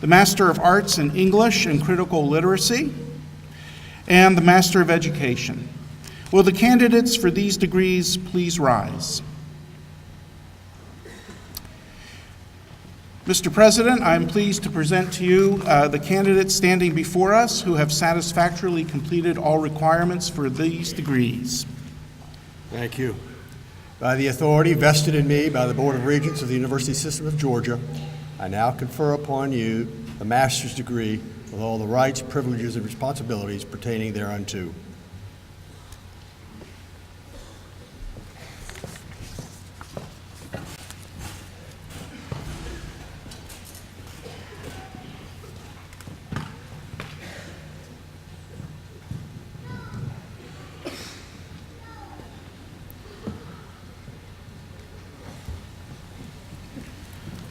the Master of Arts in English and Critical Literacy, and the Master of Education. Will the candidates for these degrees please rise? Mr. President, I am pleased to present to you the candidates standing before us who have satisfactorily completed all requirements for these degrees. Thank you. By the authority vested in me by the Board of Regents of the University System of Georgia, I now confer upon you a master's degree with all the rights, privileges, and responsibilities pertaining thereunto.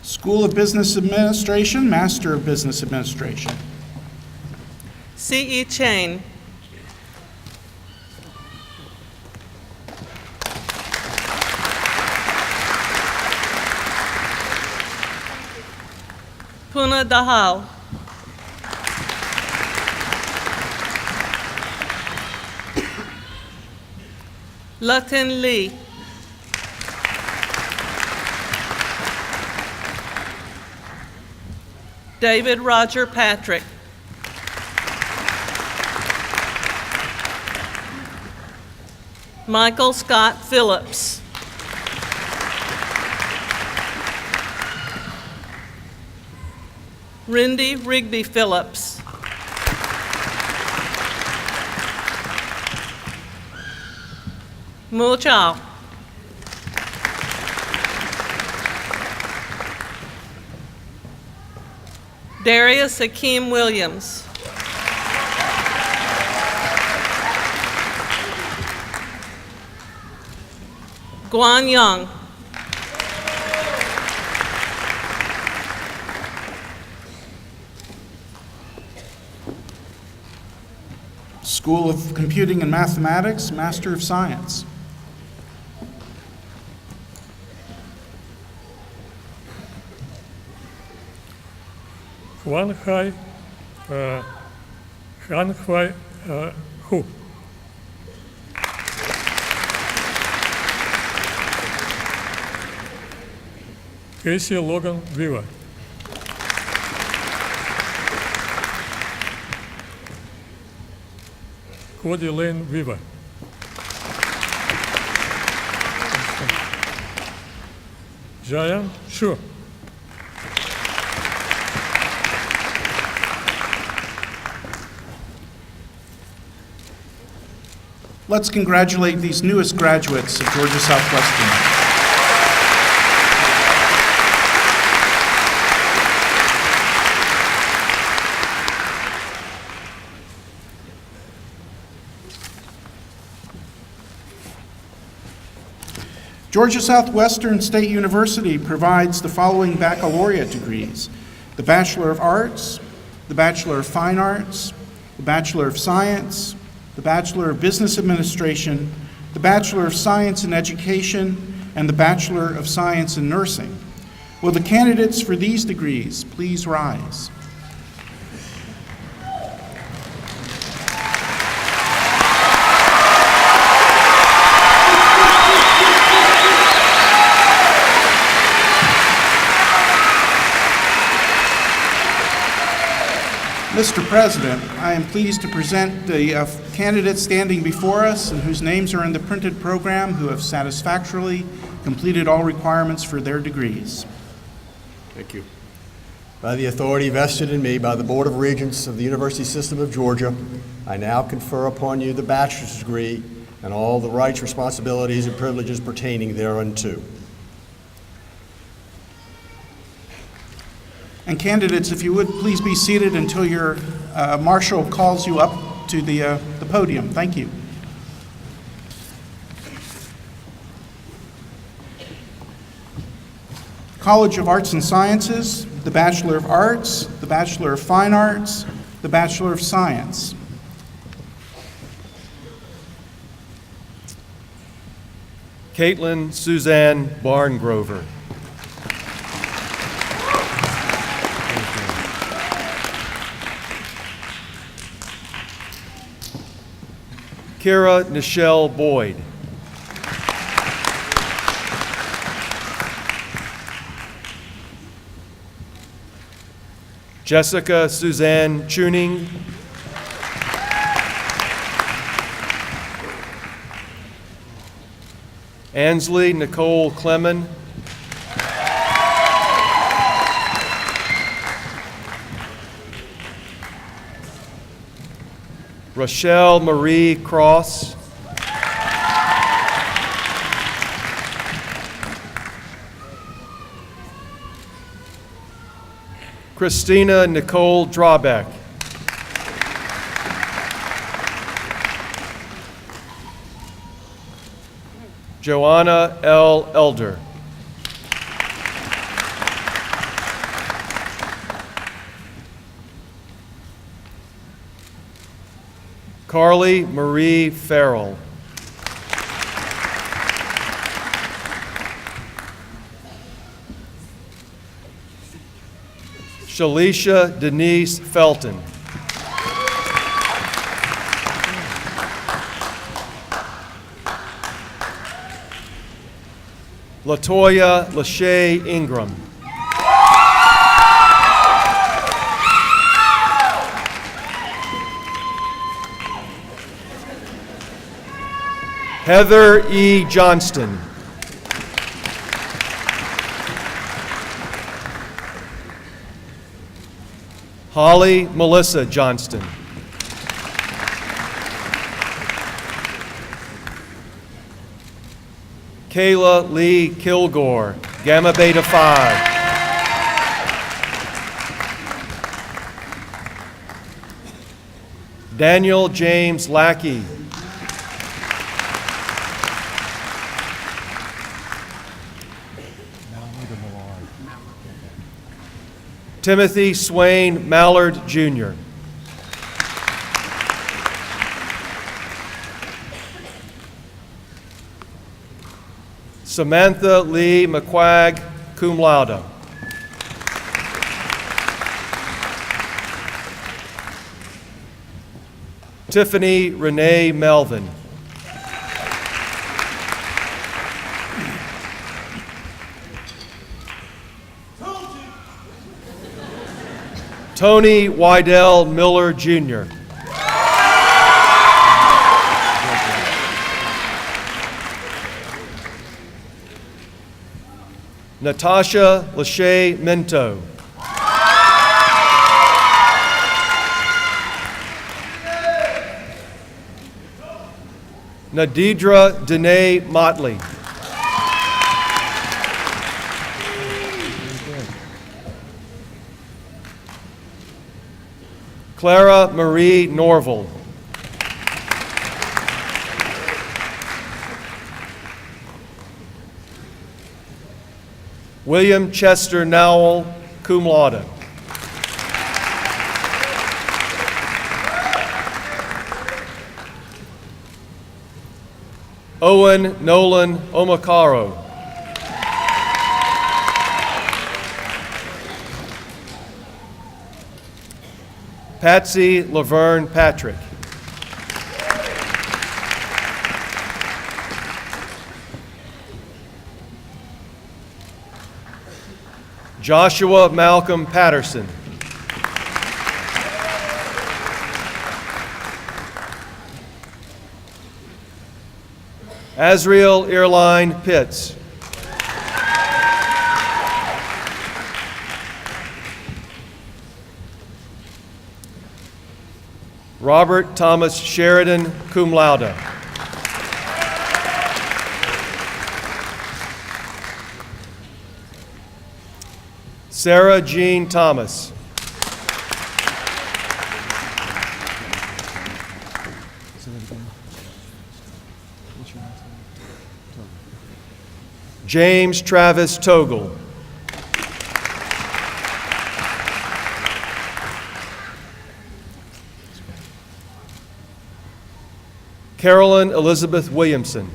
School of Business Administration, Master of Business Administration. C.E. Chain. Puna Dahal. Latin Lee. David Roger Patrick. Michael Scott Phillips. Rindy Rigby Phillips. Mu Chao. Darius Akeem Williams. Guan Young. School of Computing and Mathematics, Master of Science. Huan Hai Han Huai Hu. Casey Logan Viva. Cody Lane Viva. Jayan Shu. Let's congratulate these newest graduates of Georgia Southwestern. Georgia Southwestern State University provides the following baccalaureate degrees: the Bachelor of Arts, the Bachelor of Fine Arts, the Bachelor of Science, the Bachelor of Business Administration, the Bachelor of Science in Education, and the Bachelor of Science in Nursing. Will the candidates for these degrees please rise? Mr. President, I am pleased to present the candidates standing before us and whose names are in the printed program who have satisfactorily completed all requirements for their degrees. Thank you. By the authority vested in me by the Board of Regents of the University System of Georgia, I now confer upon you the bachelor's degree and all the rights, responsibilities, and privileges pertaining thereunto. And candidates, if you would please be seated until your marshal calls you up to the podium. Thank you. College of Arts and Sciences, the Bachelor of Arts, the Bachelor of Fine Arts, the Bachelor of Science. Caitlin Suzanne Barngrover. Kira Nichelle Boyd. Jessica Suzanne Tuning. Ansley Nicole Clemon. Rochelle Marie Cross. Christina Nicole Drawbeck. Joanna L. Elder. Carly Marie Farrell. Shalisha Denise Felton. Latoya Lachey Ingram. Heather E. Johnston. Holly Melissa Johnston. Kayla Lee Kilgore, Gamma Beta Phi. Daniel James Lackey. Timothy Swain Mallard, Jr. Samantha Lee McQuagg, cum laude. Tiffany Renee Melvin. Tony Wydell Miller, Jr. Natasha Lachey Minto. Nadidra Danae Motley. Clara Marie Norval. William Chester Nowell, cum laude. Owen Nolan Omakaro. Patsy Laverne Patrick. Joshua Malcolm Patterson. Azriel Earline Pitts. Robert Thomas Sheridan, cum laude. Sarah Jean Thomas. James Travis Togel. Carolyn Elizabeth Williamson.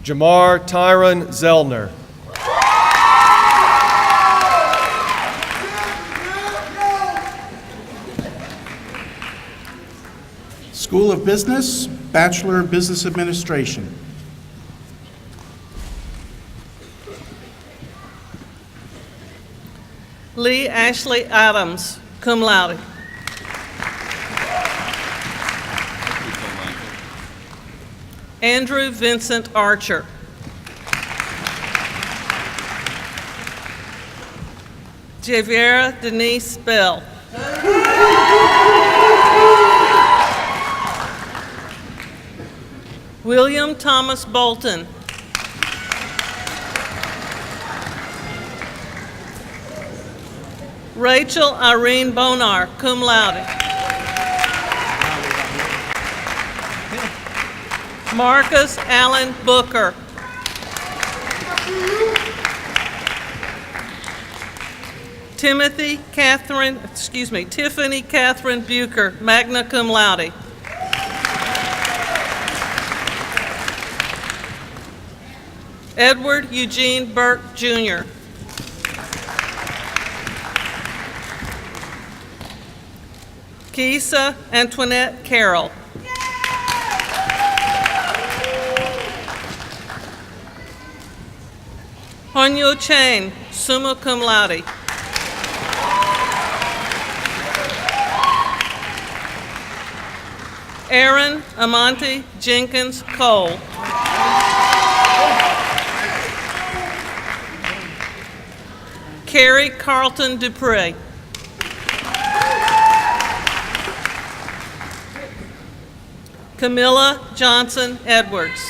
Jamar Tyron Zellner. School of Business, Bachelor of Business Administration. Lee Ashley Adams, cum laude. Andrew Vincent Archer. Javiera Denise Bell. William Thomas Bolton. Rachel Irene Bonar, cum laude. Marcus Allen Booker. Tiffany Catherine Bucher, magna cum laude. Edward Eugene Burke, Jr. Keisa Antoinette Carroll. Honyo Chain, summa cum laude. Aaron Amante Jenkins Cole. Carrie Carlton Dupree. Camilla Johnson Edwards.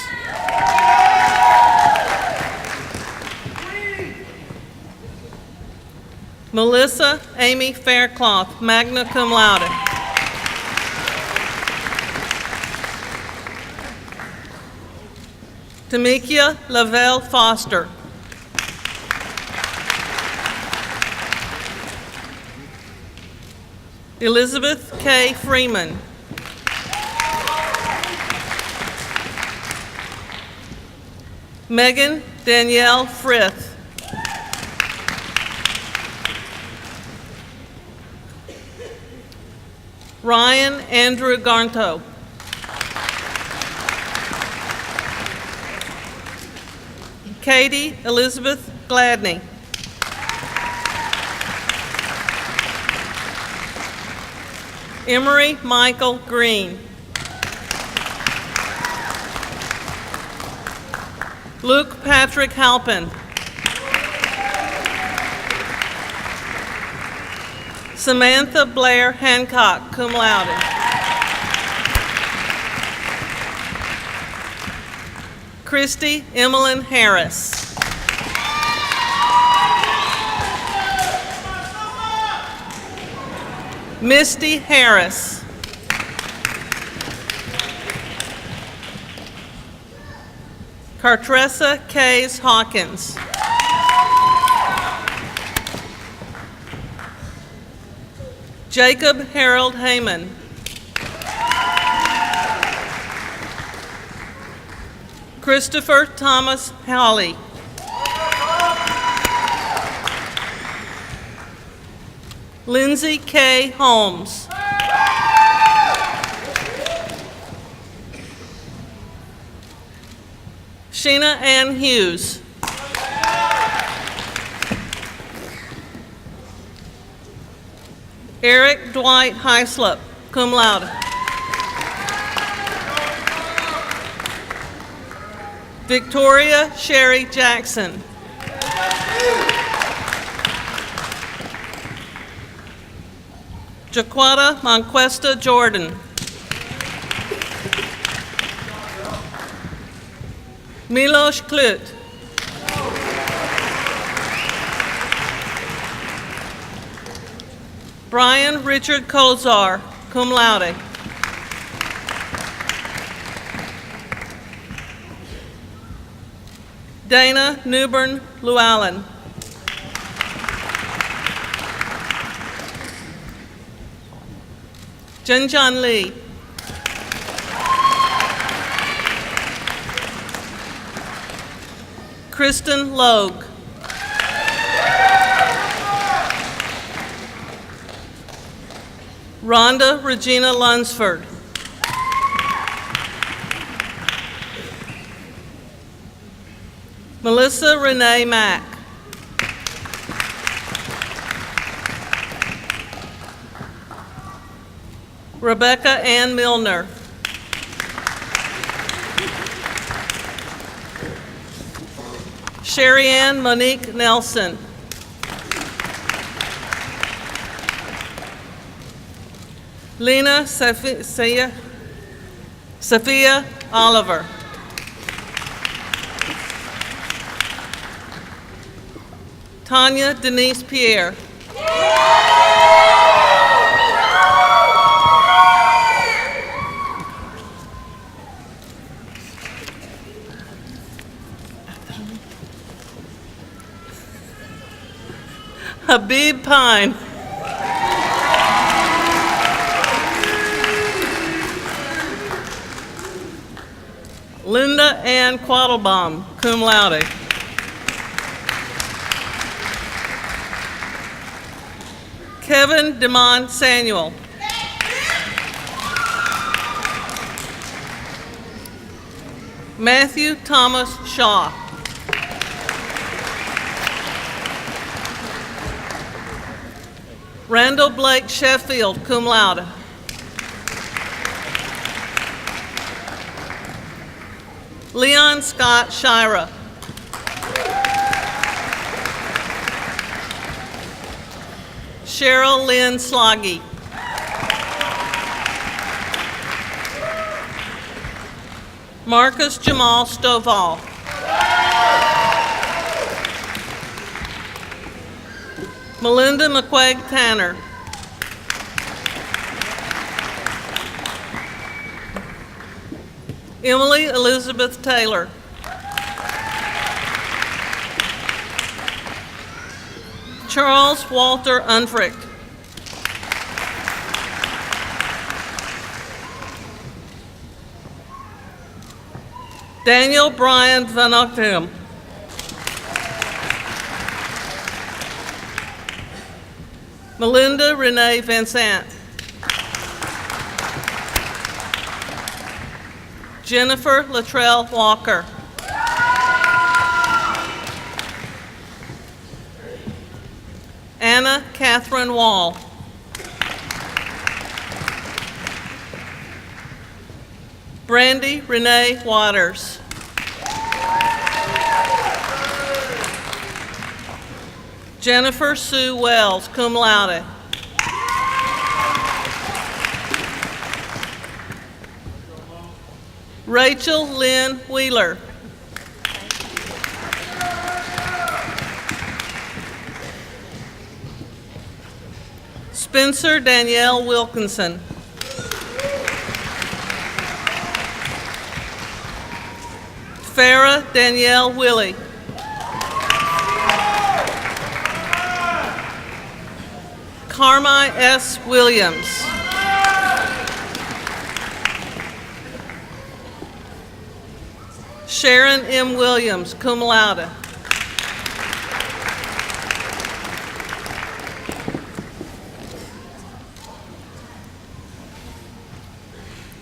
Melissa Amy Faircloth, magna cum laude. Tamikia Lavelle Foster. Elizabeth K. Freeman. Megan Danielle Frith. Ryan Andrew Garnto. Katie Elizabeth Gladney. Emery Michael Green. Luke Patrick Halpin. Samantha Blair Hancock, cum laude. Christy Emmeline Harris. Misty Harris. Cartressa Kays Hawkins. Jacob Harold Heyman. Christopher Thomas Hawley. Lindsay K. Holmes. Sheena Ann Hughes. Eric Dwight Heislop, cum laude. Victoria Sherry Jackson. Jaquata Monquesta Jordan. Milos Klut. Brian Richard Kozar, cum laude. Dana Newbern Llewellyn. Jinjan Lee. Kristen Logue. Rhonda Regina Lunsford. Melissa Renee Mack. Rebecca Ann Milner. Sherry Ann Monique Nelson. Lena Sophia Oliver. Tanya Denise Pierre. Habib Pine. Linda Ann Quattlebaum, cum laude. Kevin DeMont Samuel. Matthew Thomas Shaw. Randall Blake Sheffield, cum laude. Leon Scott Shira. Cheryl Lynn Sloggy. Marcus Jamal Stovall. Melinda McQuaig Tanner. Emily Elizabeth Taylor. Charles Walter Unfricht. Daniel Brian Van Ockham. Melinda Renee Vincent. Jennifer Latrell Walker. Anna Catherine Wall. Brandy Renee Waters. Jennifer Sue Wells, cum laude. Rachel Lynn Wheeler. Spencer Danielle Wilkinson. Farah Danielle Willie. Carmi S. Williams. Sharon M. Williams, cum laude.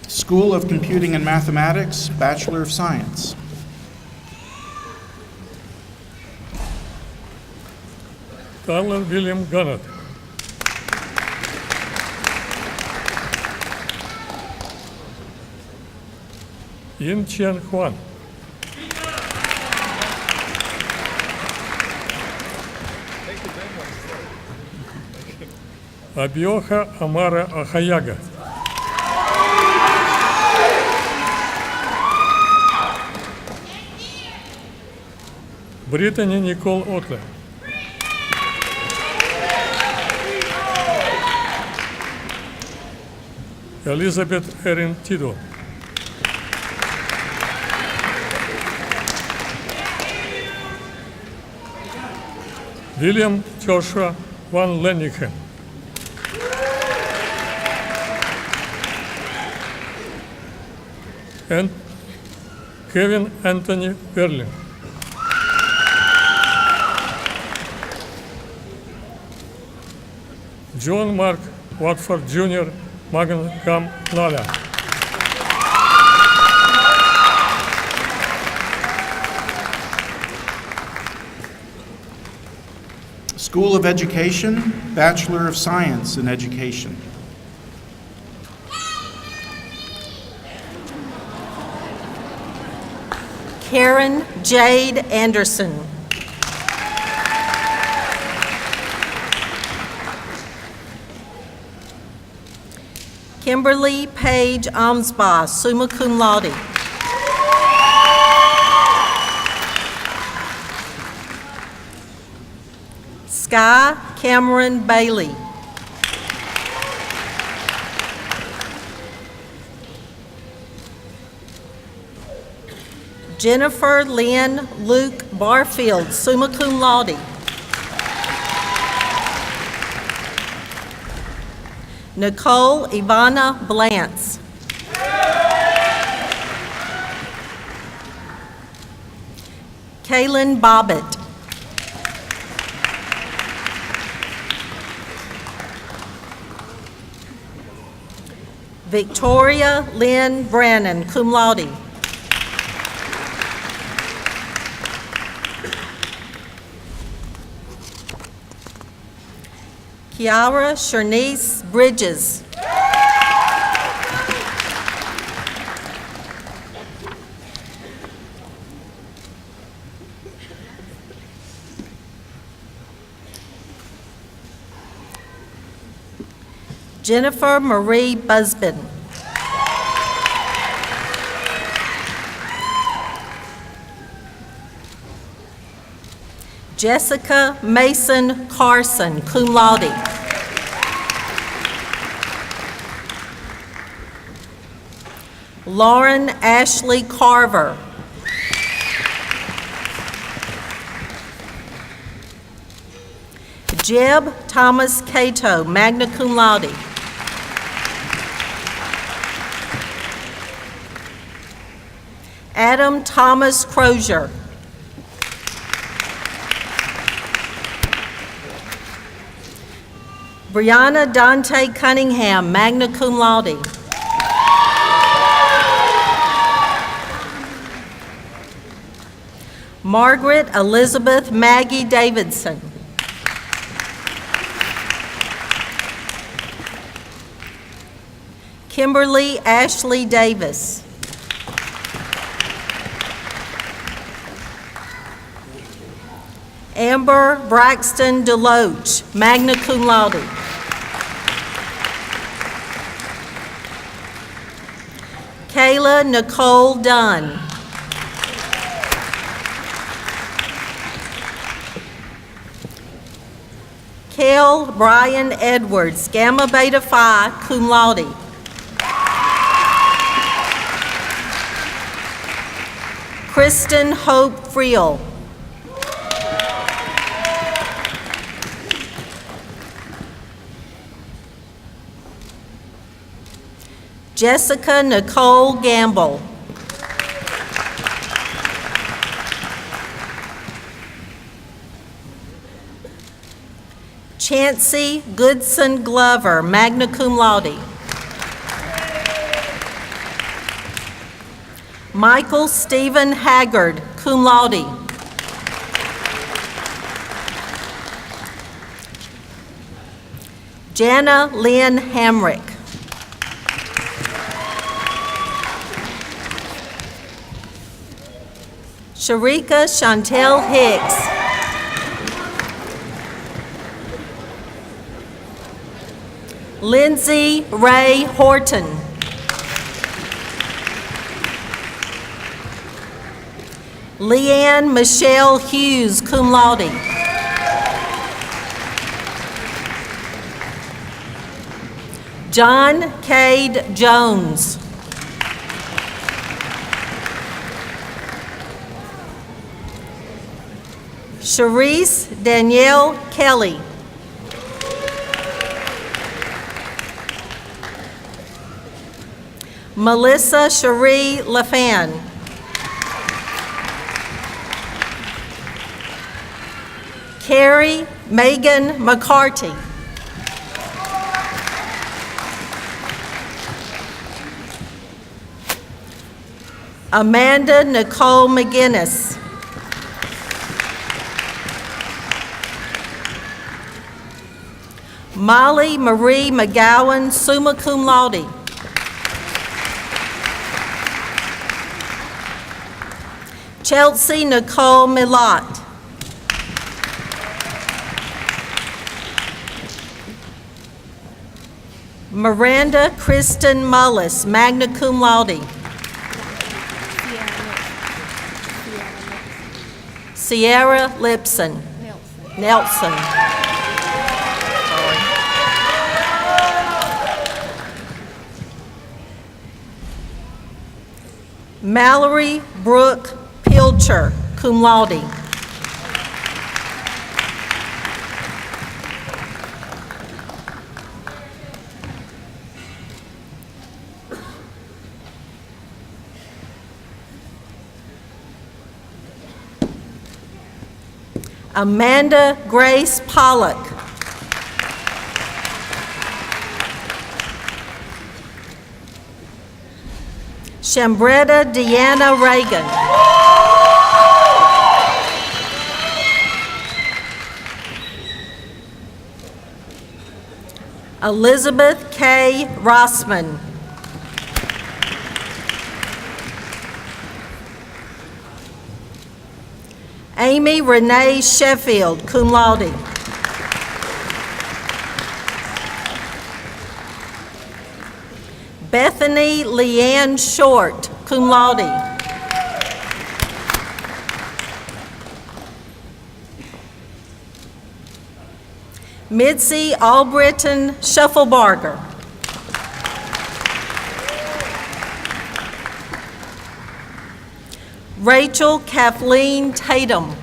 School of Computing and Mathematics, Bachelor of Science. Tyler William Gunnett. Yin Chen Huan. Abioha Amara Ahayaga. Brittany Nicole Otle. Elizabeth Erin Tido. William Joshua Van Lenniken. And Kevin Anthony Berlin. John Mark Watford Jr., magna cum laude. School of Education, Bachelor of Science in Education. Karen Jade Anderson. Kimberly Page Amsbaugh, summa cum laude. Sky Cameron Bailey. Jennifer Lynn Luke Barfield, summa cum laude. Nicole Ivana Blantz. Kaylin Bobbitt. Victoria Lynn Brannon, cum laude. Kiara Shernice Bridges. Jennifer Marie Busbin. Jessica Mason Carson, cum laude. Lauren Ashley Carver. Jeb Thomas Cato, magna cum laude. Adam Thomas Crozier. Brianna Dante Cunningham, magna cum laude. Margaret Elizabeth Maggie Davidson. Kimberly Ashley Davis. Amber Braxton Deloach, magna cum laude. Kayla Nicole Dunn. Kel Brian Edwards, Gamma Beta Phi, cum laude. Kristen Hope Friel. Jessica Nicole Gamble. Chancey Goodson Glover, magna cum laude. Michael Stephen Haggard, cum laude. Jana Lynn Hamrick. Sharika Chantel Hicks. Lindsay Ray Horton. Leanne Michelle Hughes, cum laude. John Cade Jones. Sharice Danielle Kelly. Melissa Cherie LaFan. Carrie Megan McCarty. Amanda Nicole McGinnis. Molly Marie McGowan, summa cum laude. Chelsea Nicole Millot. Miranda Kristen Mullis, magna cum laude. Sierra Lipson. Nelson. Mallory Brooke Pilcher, cum laude. Amanda Grace Pollock. Shambretta Deanna Reagan. Elizabeth K. Rossman. Amy Renee Sheffield, cum laude. Bethany Leanne Short, cum laude. Mitzi Albritton Shufflebarger. Rachel Kathleen Tatum.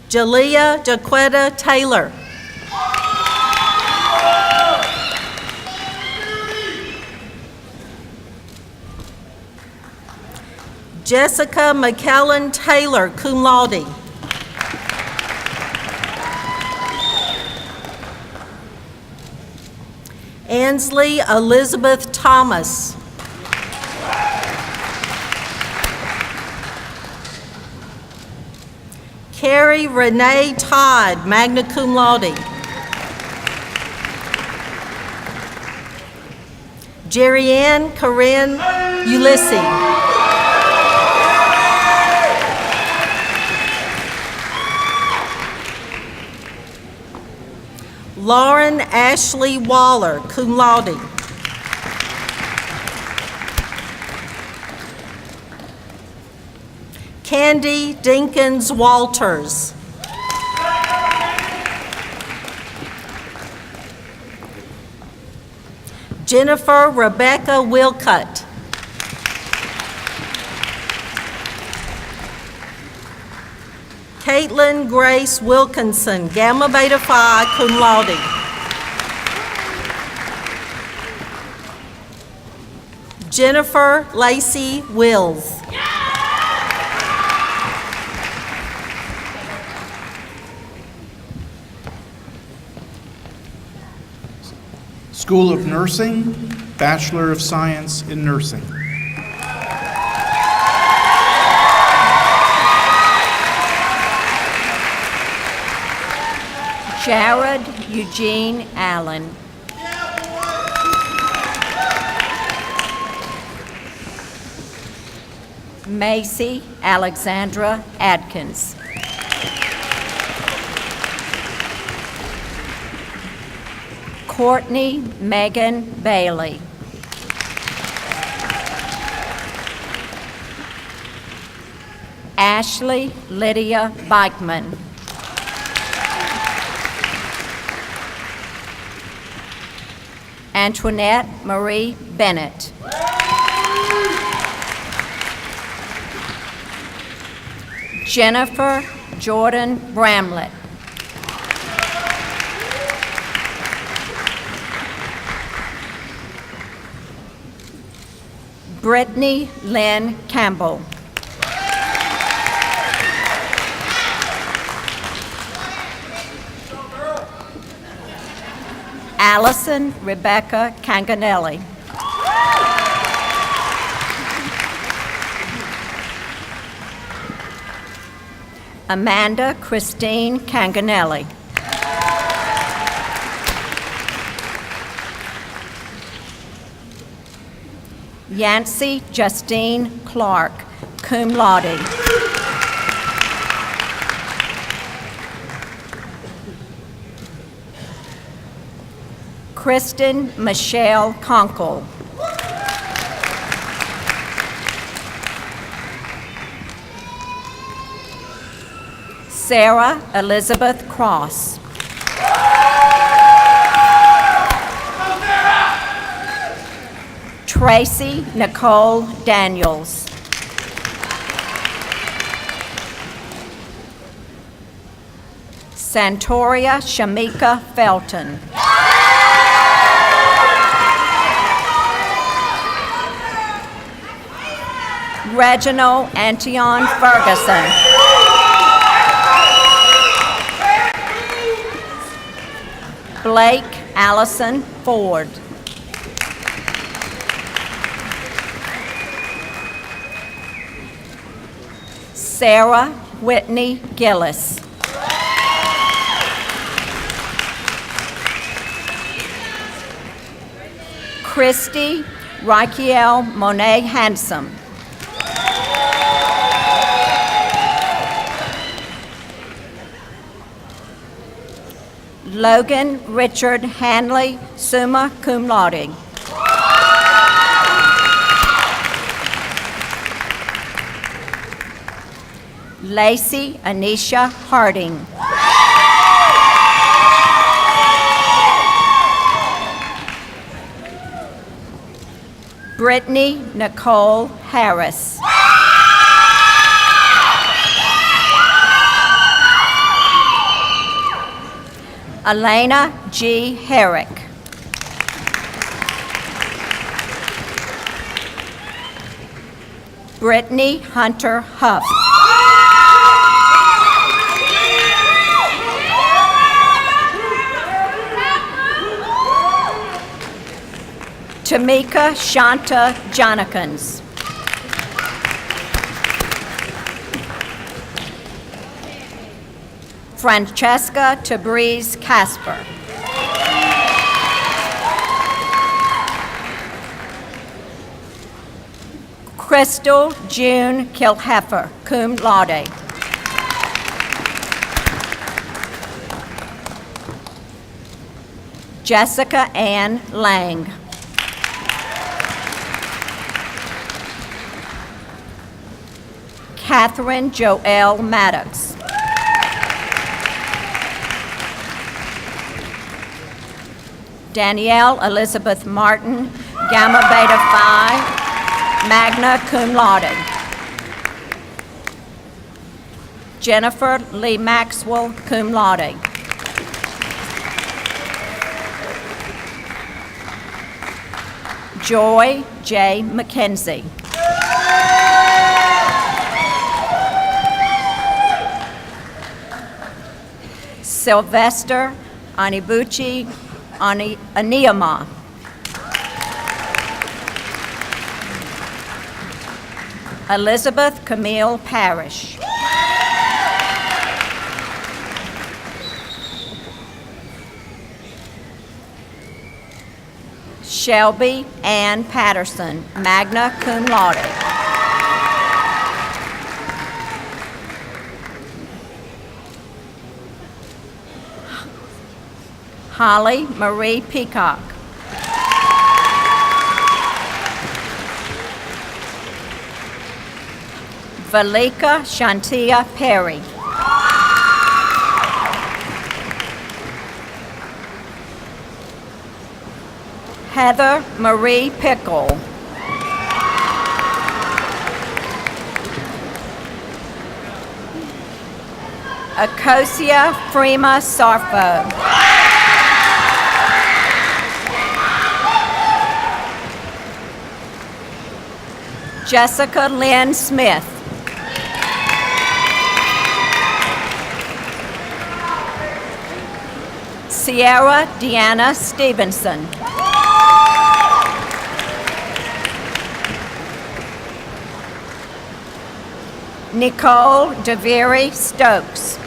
Jalea Jaquetta Taylor. Jessica McKellen Taylor, cum laude. Ansley Elizabeth Thomas. Carrie Renee Todd, magna cum laude. Jerry Ann Corinne Ulysses. Lauren Ashley Waller, cum laude. Candy Dinkins Walters. Jennifer Rebecca Wilcutt. Caitlin Grace Wilkinson, Gamma Beta Phi, cum laude. Jennifer Lacey Wills. School of Nursing, Bachelor of Science in Nursing. Jared Eugene Allen. Macy Alexandra Adkins. Courtney Megan Bailey. Ashley Lydia Bikeman. Antoinette Marie Bennett. Jennifer Jordan Bramlett. Brittany Lynn Campbell. Allison Rebecca Canganelli. Amanda Christine Canganelli. Yancy Justine Clark, cum laude. Kristen Michelle Conkle. Sarah Elizabeth Cross. Tracy Nicole Daniels. Santoria Shamika Felton. Reginald Antion Ferguson. Blake Allison Ford. Sarah Whitney Gillis. Christy Raquel Monet Handsome. Logan Richard Hanley, summa cum laude. Lacey Anisha Harding. Brittany Nicole Harris. Elena G. Herrick. Brittany Hunter Huff. Tamika Shanta Jonikins. Francesca Tabriz Casper. Crystal June Kilheffer, cum laude. Jessica Ann Lang. Catherine Joelle Maddox. Danielle Elizabeth Martin, Gamma Beta Phi, magna cum laude. Jennifer Lee Maxwell, cum laude. Joy J. McKenzie. Sylvester Anibuchi Aniama. Elizabeth Camille Parrish. Shelby Ann Patterson, magna cum laude. Holly Marie Peacock. Valika Shantia Perry. Heather Marie Pickle. Akosia Freema Sarfo. Jessica Lynn Smith. Sierra Deanna Stevenson. Nicole DeVere Stokes.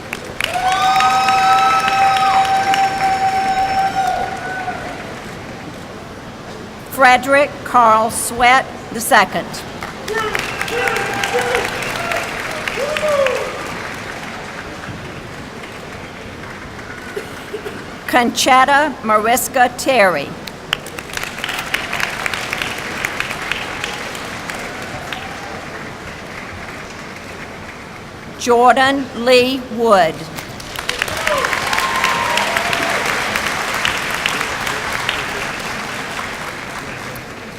Frederick Carl Sweat II. Conchetta Mariska Terry. Jordan Lee Wood.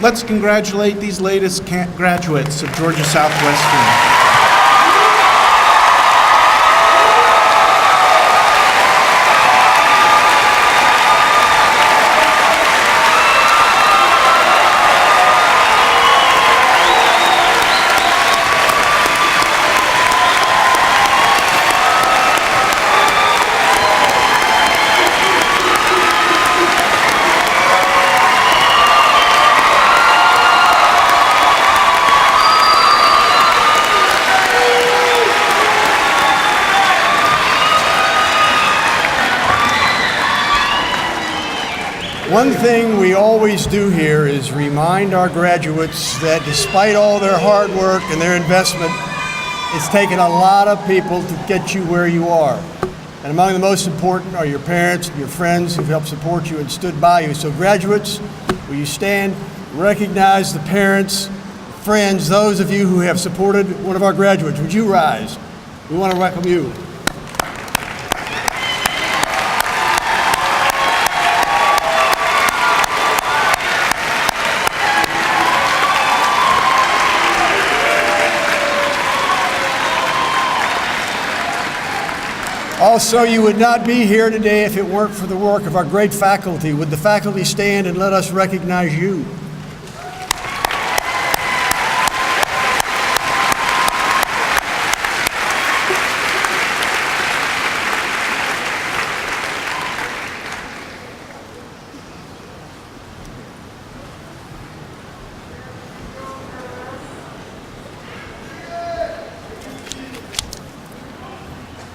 Let's congratulate these latest graduates of Georgia Southwestern. One thing we always do here is remind our graduates that despite all their hard work and their investment, it's taken a lot of people to get you where you are. And among the most important are your parents and your friends who've helped support you and stood by you. So graduates, will you stand, recognize the parents, friends, those of you who have supported one of our graduates. Would you rise? We want to welcome you. Also, you would not be here today if it weren't for the work of our great faculty. Would the faculty stand and let us recognize you?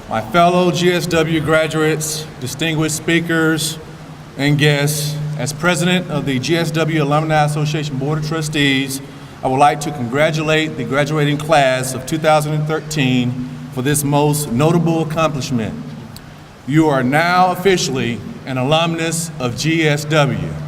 My fellow GSW graduates, distinguished speakers, and guests, as president of the GSW Alumni Association Board of Trustees, I would like to congratulate the graduating class of 2013 for this most notable accomplishment. You are now officially an alumnus of GSW.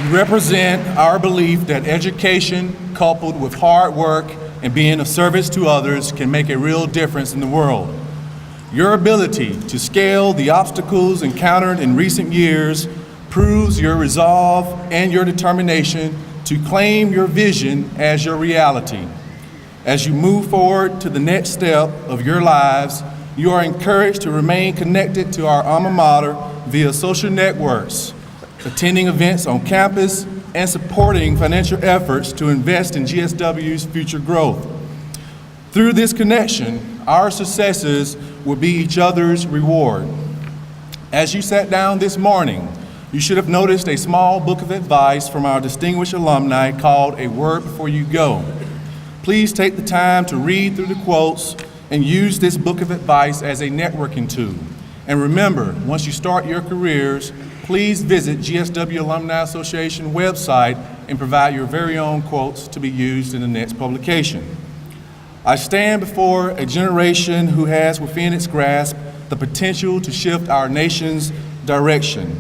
You represent our belief that education, coupled with hard work and being of service to others can make a real difference in the world. Your ability to scale the obstacles encountered in recent years proves your resolve and your determination to claim your vision as your reality. As you move forward to the next step of your lives, you are encouraged to remain connected to our alma mater via social networks, attending events on campus, and supporting financial efforts to invest in GSW's future growth. Through this connection, our successes will be each other's reward. As you sat down this morning, you should have noticed a small book of advice from our distinguished alumni called A Word Before You Go. Please take the time to read through the quotes and use this book of advice as a networking tool. And remember, once you start your careers, please visit GSW Alumni Association website and provide your very own quotes to be used in the next publication. I stand before a generation who has within its grasp the potential to shift our nation's direction.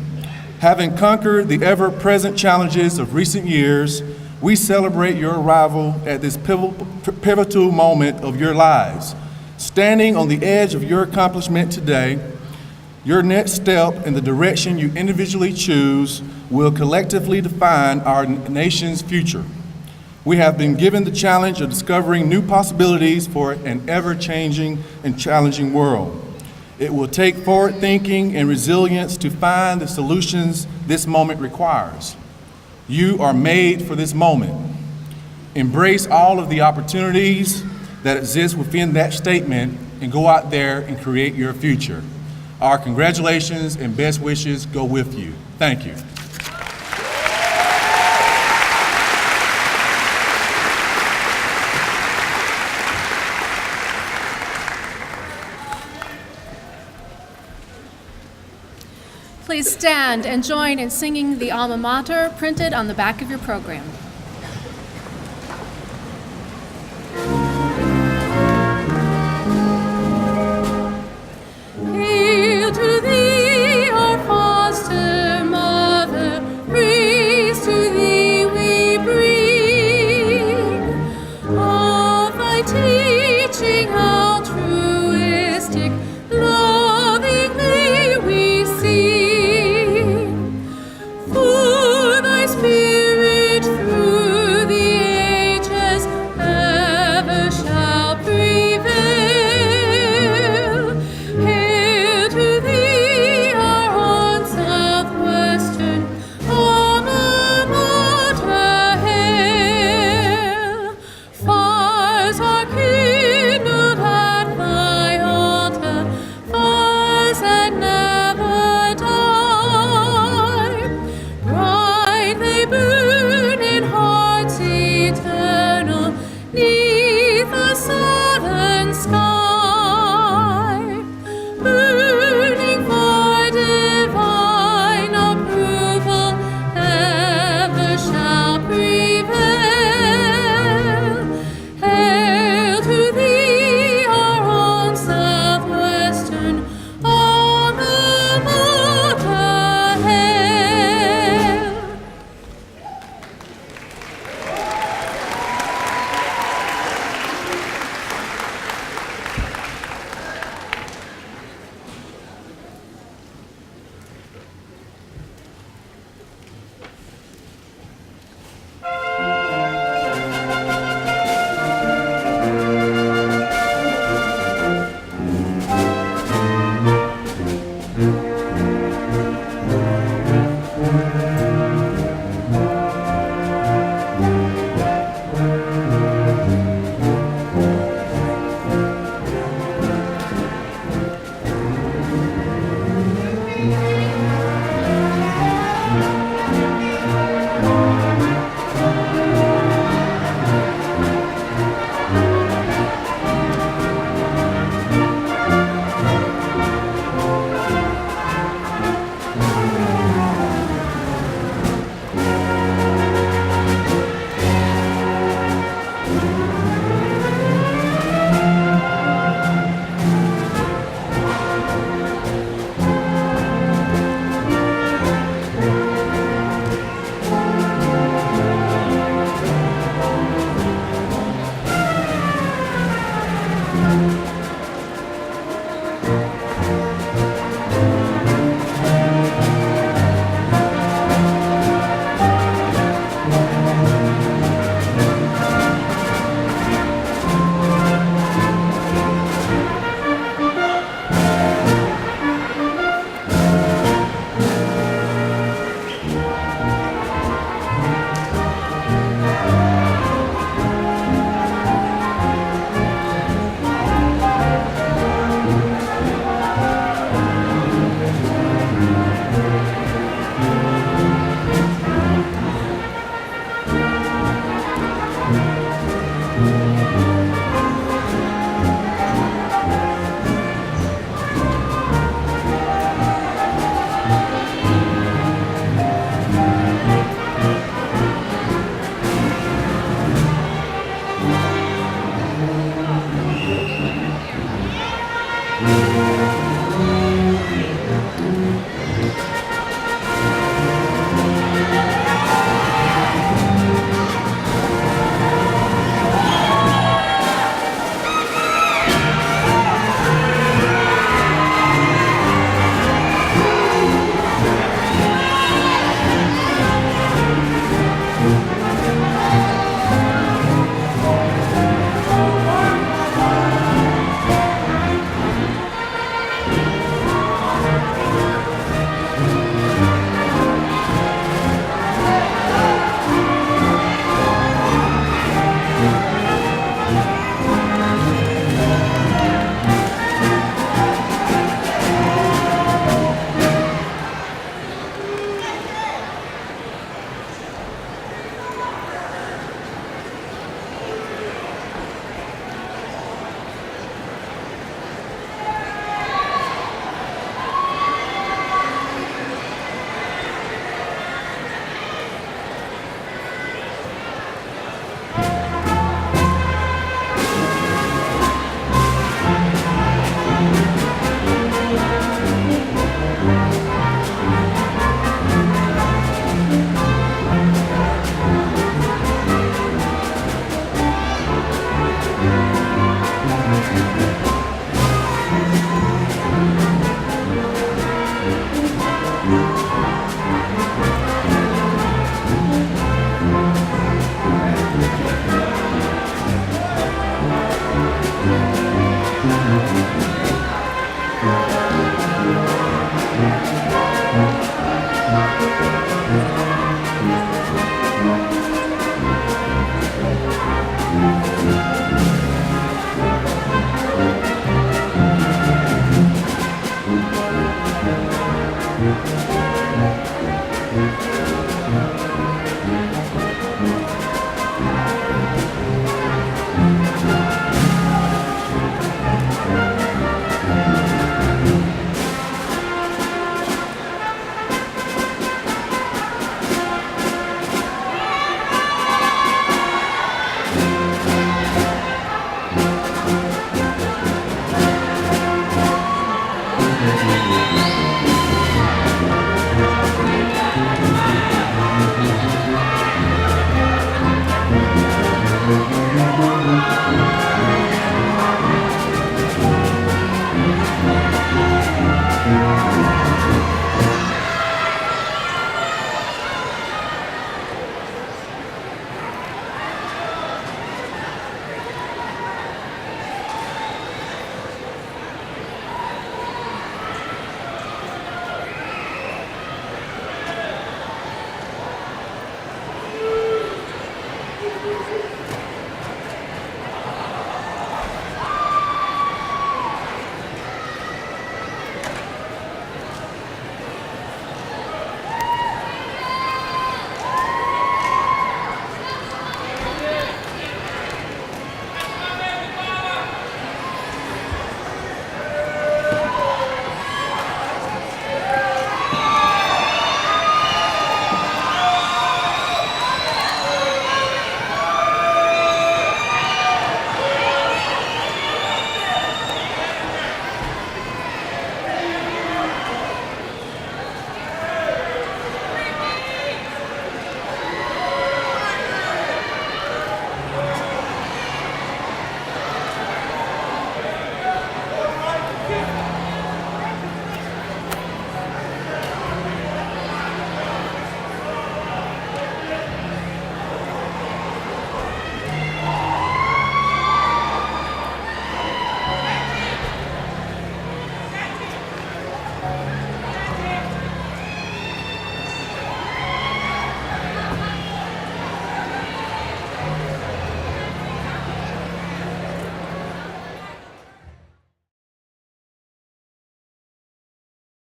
Having conquered the ever-present challenges of recent years, we celebrate your arrival at this pivotal moment of your lives. Standing on the edge of your accomplishment today, your next step in the direction you individually choose will collectively define our nation's future. We have been given the challenge of discovering new possibilities for an ever-changing and challenging world. It will take forward thinking and resilience to find the solutions this moment requires. You are made for this moment. Embrace all of the opportunities that exist within that statement and go out there and create your future. Our congratulations and best wishes go with you. Thank you. Please stand and join in singing the alma mater printed on the back of your program. Hail to thee, our foster mother, praise to thee we bring. Of thy teaching altruistic, lovingly we sing. For thy spirit through